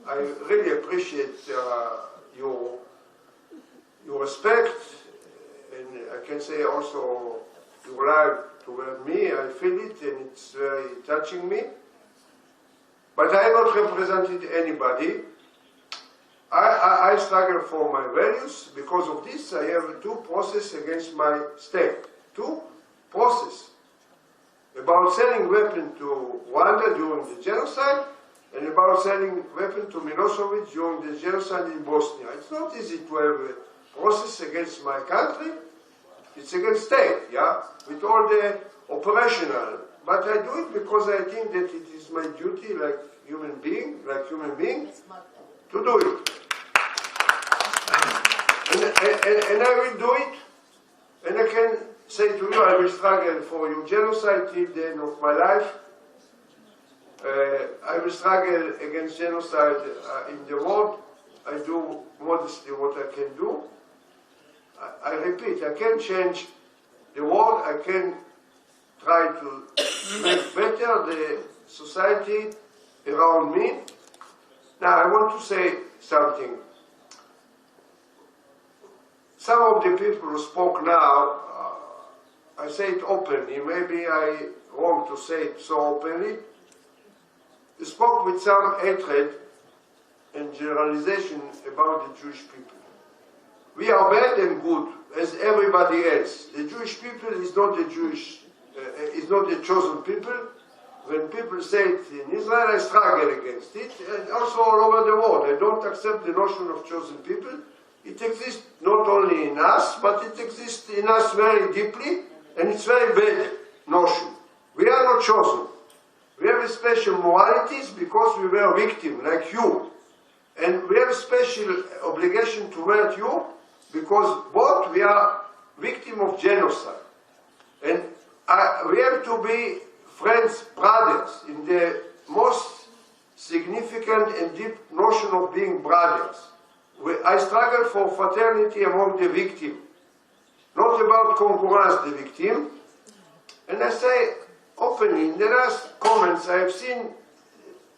I really appreciate your respect, and I can say also your love toward me. I feel it, and it's very touching me. But I have not represented anybody. I struggle for my values. Because of this, I have two processes against my state. Two processes about selling weapons to Rwanda during the genocide, and about selling weapons to Milosevic during the genocide in Bosnia. It's not easy to have a process against my country. It's against state, yeah, with all the operational. But I do it because I think that it is my duty, like human being, to do it. And I will do it. And I can say to you, I will struggle for your genocide till the end of my life. I will struggle against genocide in the world. I do modestly what I can do. I repeat, I can change the world. I can try to make better the society around me. Now, I want to say something. Some of the people who spoke now, I say it openly, maybe I wrong to say it so openly, spoke with some hatred and generalization about the Jewish people. We are bad and good, as everybody else. The Jewish people is not the chosen people. When people say it in Israel, I struggle against it, and also all over the world. I don't accept the notion of chosen people. It exists not only in us, but it exists in us very deeply, and it's very bad notion. We are not chosen. We have special moralities because we were victims, like you. And we have a special obligation toward you because both we are victims of genocide. And we have to be friends, brothers, in the most significant and deep notion of being brothers. I struggle for fraternity among the victims, not about concurrence the victim. And I say openly, in the last comments I have seen,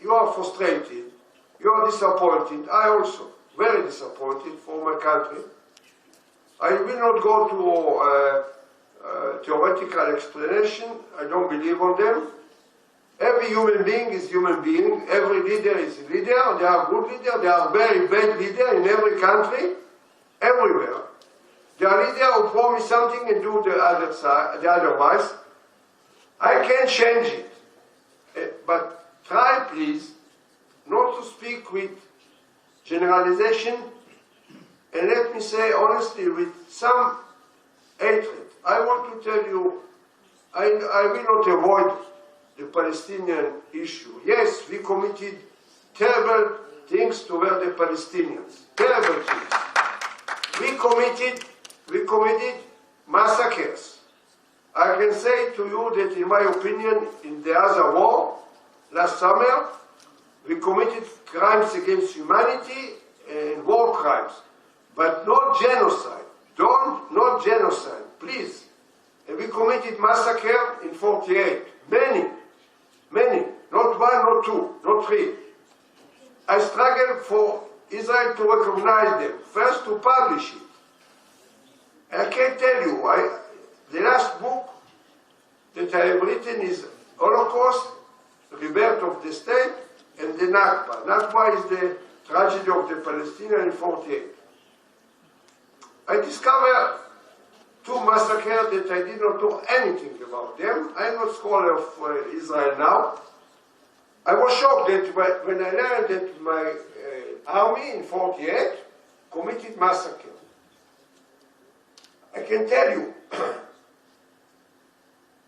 you are frustrated, you are disappointed. I also, very disappointed for my country. I will not go to theoretical explanation. I don't believe on them. Every human being is human being. Every leader is a leader. There are good leaders. There are very bad leaders in every country, everywhere. There are leaders who promise something and do the otherwise. I can change it. But try, please, not to speak with generalization, and let me say honestly, with some hatred. I want to tell you, I will not avoid the Palestinian issue. Yes, we committed terrible things toward the Palestinians. Terrible things. We committed massacres. I can say to you that in my opinion, in the other war, last summer, we committed crimes against humanity and war crimes, but not genocide. Not genocide, please. And we committed massacre in 48. Many, not one, not two, not three. I struggle for Israel to recognize them, first to publish it. I can tell you, the last book that I have written is Holocaust, Rebirth of the State, and the Nakba. Nakba is the tragedy of the Palestinians in 48. I discovered two massacres that I did not know anything about them. I'm not a scholar of Israel now. I was shocked that when I learned that my army in 48 committed massacre. I can tell you,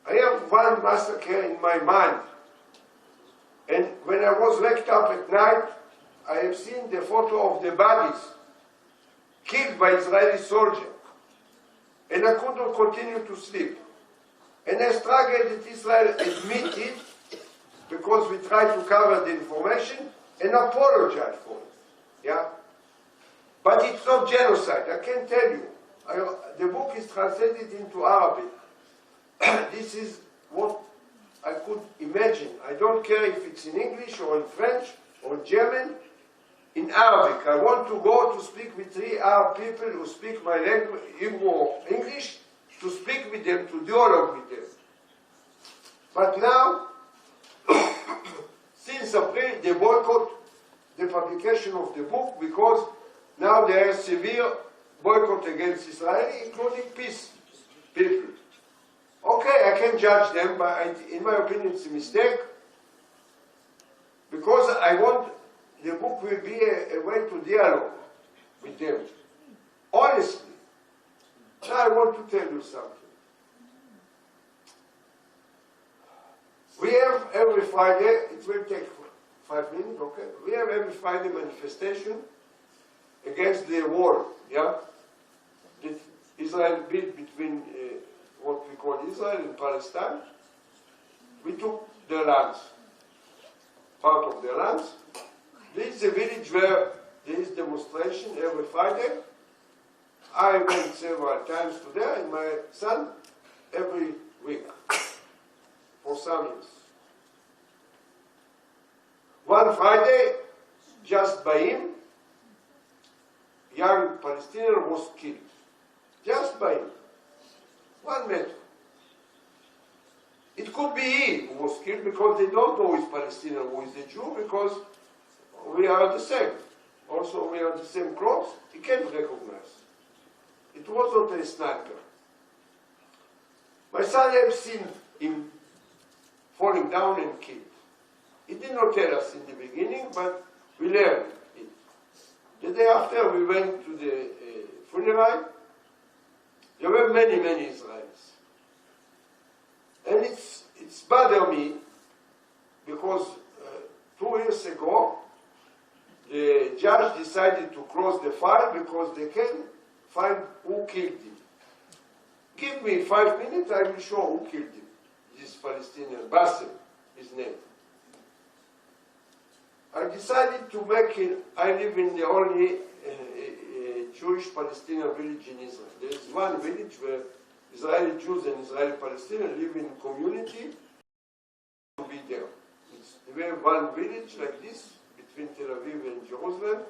I have one massacre in my mind. And when I was waked up at night, I have seen the photo of the bodies killed by Israeli soldiers. And I couldn't continue to sleep. And I struggled that Israel admitted, because we tried to cover the information, and apologize for it. Yeah? But it's not genocide, I can tell you. The book is translated into Arabic. This is what I could imagine. I don't care if it's in English or in French or in German. In Arabic, I want to go to speak with 3 Arab people who speak my language, Hebrew or English, to speak with them, to dialogue with them. But now, since April, they boycott the publication of the book because now there is severe boycott against Israel, including peace people. Okay, I can judge them, but in my opinion it's a mistake, because I want the book will be a way to dialogue with them. Honestly. Now I want to tell you something. We have every Friday, it will take 5 minutes, okay? We have every Friday manifestation against the war, yeah? That Israel built between what we call Israel and Palestine. We took their lands, part of their lands. This is a village where there is demonstration every Friday. I went several times to there, and my son every week for some years. One Friday, just by him, young Palestinian was killed. Just by him. 1 meter. It could be he who was killed because they don't know who is Palestinian, who is a Jew, because we are the same. Also, we are the same clothes. He can't recognize. It was not a sniper. My son had seen him falling down and killed. He did not tell us in the beginning, but we learned it. The day after, we went to the funeral. There were many, many Israelis. And it's bothered me because 2 years ago, the judge decided to close the file because they can find who killed him. Give me 5 minutes, I will show who killed him. This Palestinian, Bassem, his name. I decided to make it, I live in the only Jewish Palestinian village in Israel. There is one village where Israeli Jews and Israeli Palestinians live in community to be there. We have one village like this between Tel Aviv and Jerusalem.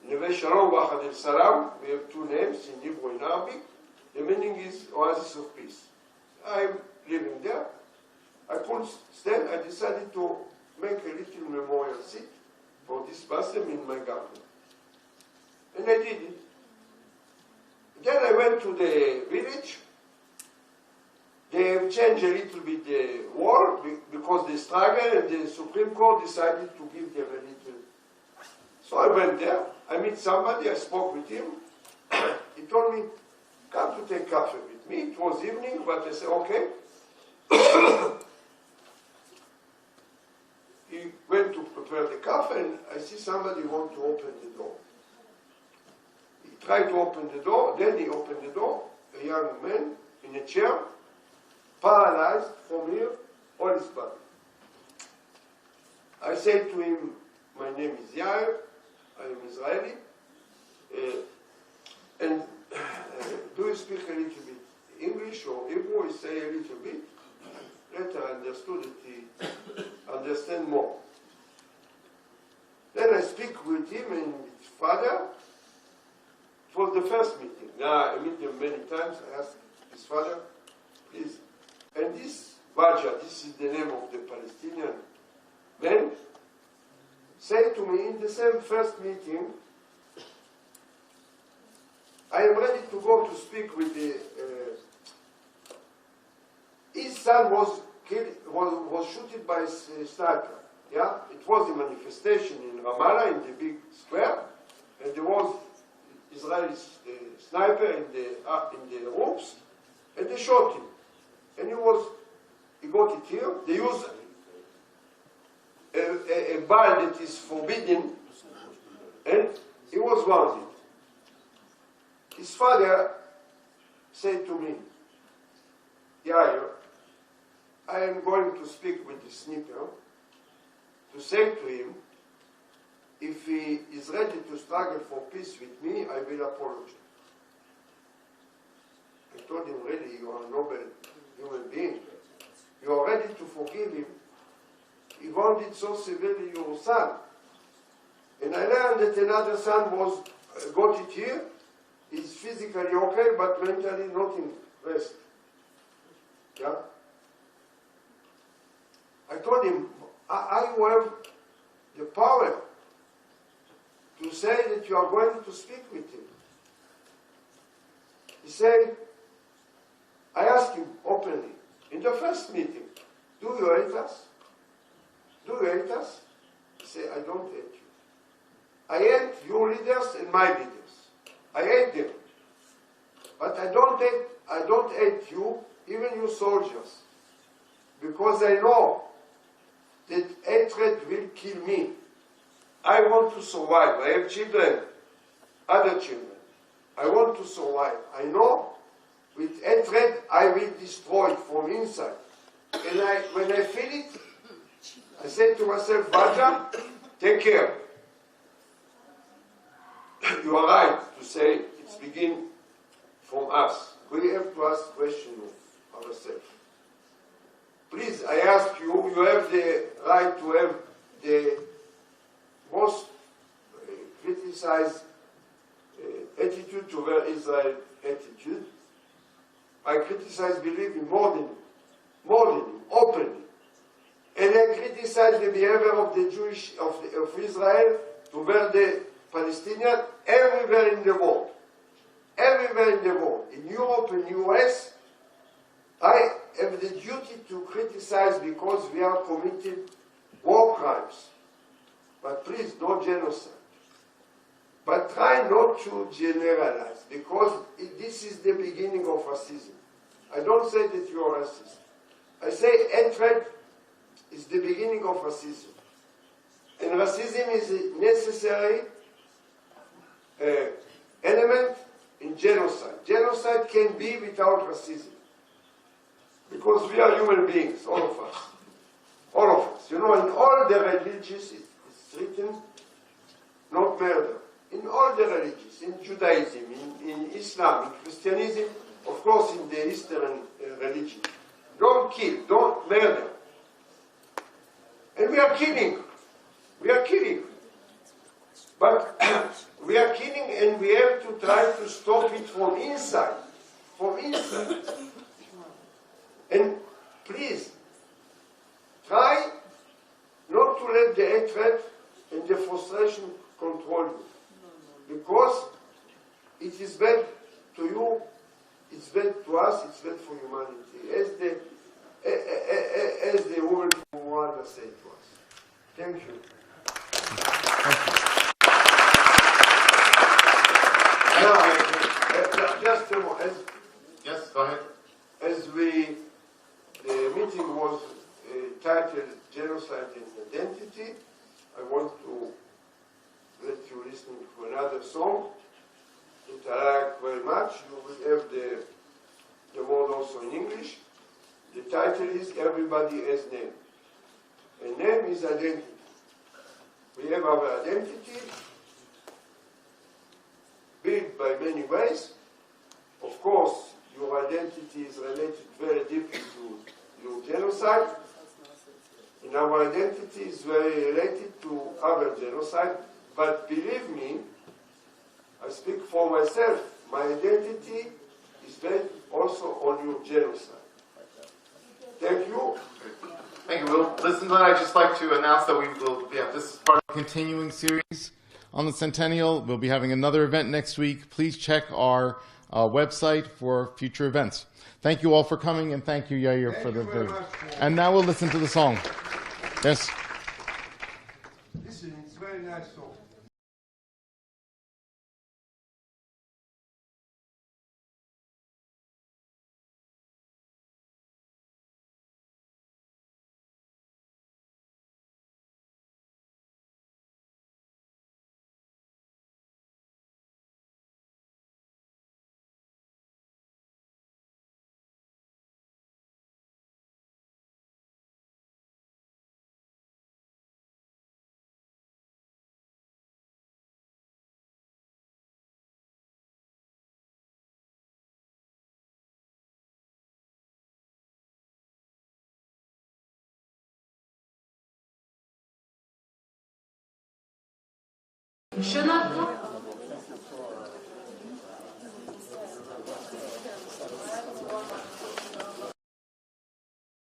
Neve Shalom Wachad El Salam. We have 2 names in Hebrew and Arabic. The meaning is oasis of peace. I'm living there. I couldn't stand. I decided to make a little memorial seat for this Bassem in my garden. And I did it. Then I went to the village. They have changed a little bit the wall because they struggled, and the Supreme Court decided to give them a little. So I went there. I met somebody. I spoke with him. He told me, "Come to take coffee with me." It was evening, but I said, "Okay." He went to prepare the coffee, and I see somebody want to open the door. He tried to open the door, then he opened the door, a young man in a chair, paralyzed from here, all his body. I said to him, "My name is Yair, I am Israeli, and do you speak a little bit English or Hebrew?" He said a little bit. Later I understood that he understand more. Then I speak with him and his father. It was the first meeting. Now I meet them many times. I ask his father, please. And this Baja, this is the name of the Palestinian man, said to me in the same first meeting, I am ready to go to speak with the. His son was killed, was shot by a sniper. Yeah, it was a manifestation in Ramallah in the big square, and there was Israeli sniper in the ropes, and they shot him, and he got it here. They used a ball that is forbidden, and he was wounded. His father said to me, Yair, I am going to speak with the sniper to say to him, if he is ready to struggle for peace with me, I will apologize. I told him, really, you are a noble human being. You are ready to forgive him. He wounded so severely your son. And I learned that another son got it here. He's physically okay, but mentally not in rest. Yeah? I told him, I have the power to say that you are going to speak with him. He said, I asked him openly, in the first meeting, do you hate us? Do you hate us? He said, I don't hate you. I hate your leaders and my leaders. I hate them. But I don't hate you, even you soldiers, because I know that hatred will kill me. I want to survive. I have children, other children. I want to survive. I know with hatred I will destroy it from inside. And when I feel it, I say to myself, Baja, take care. You are right to say it's begin from us. We have to ask questions of ourselves. Please, I ask you, you have the right to have the most criticized attitude toward Israel attitude. I criticize, believe me, more than him, openly. And I criticize the behavior of the of Israel toward the Palestinians everywhere in the world. Everywhere in the world. In Europe, in the US, I have the duty to criticize because we are committing war crimes. But please, no genocide. But try not to generalize, because this is the beginning of racism. I don't say that you are racist. I say hatred is the beginning of racism. And racism is a necessary element in genocide. Genocide can be without racism. Because we are human beings, all of us. All of us. You know, in all the religions, it's written, not murder. In all the religions, in Judaism, in Islam, in Christianism, of course in the Eastern religion. Don't kill, don't murder. And we are killing. We are killing. But we are killing, and we have to try to stop it from inside. From inside. And please, try not to let the hatred and the frustration control you. Because it is bad to you, it's bad to us, it's bad for humanity. As the woman from Rwanda said to us. Thank you. Now, just a moment. Yes, go ahead. As the meeting was titled Genocide and Identity, I want to let you listen to another song that I like very much. You will have the word also in English. The title is Everybody Has Name. And name is identity. We have our identity built by many ways. Of course, your identity is related very deeply to your genocide. And our identity is very related to other genocide. But believe for myself, my identity is based also on your genocide. Thank you. Thank you. We'll listen to that. I'd just like to announce that we will be at this part of the continuing series on the centennial. We'll be having another event next week. Please check our website for future events. Thank you all for coming, and thank you, Yair, for the very much. And now we'll listen to the song. Yes. Listen, it's a very nice song. Nշանակվում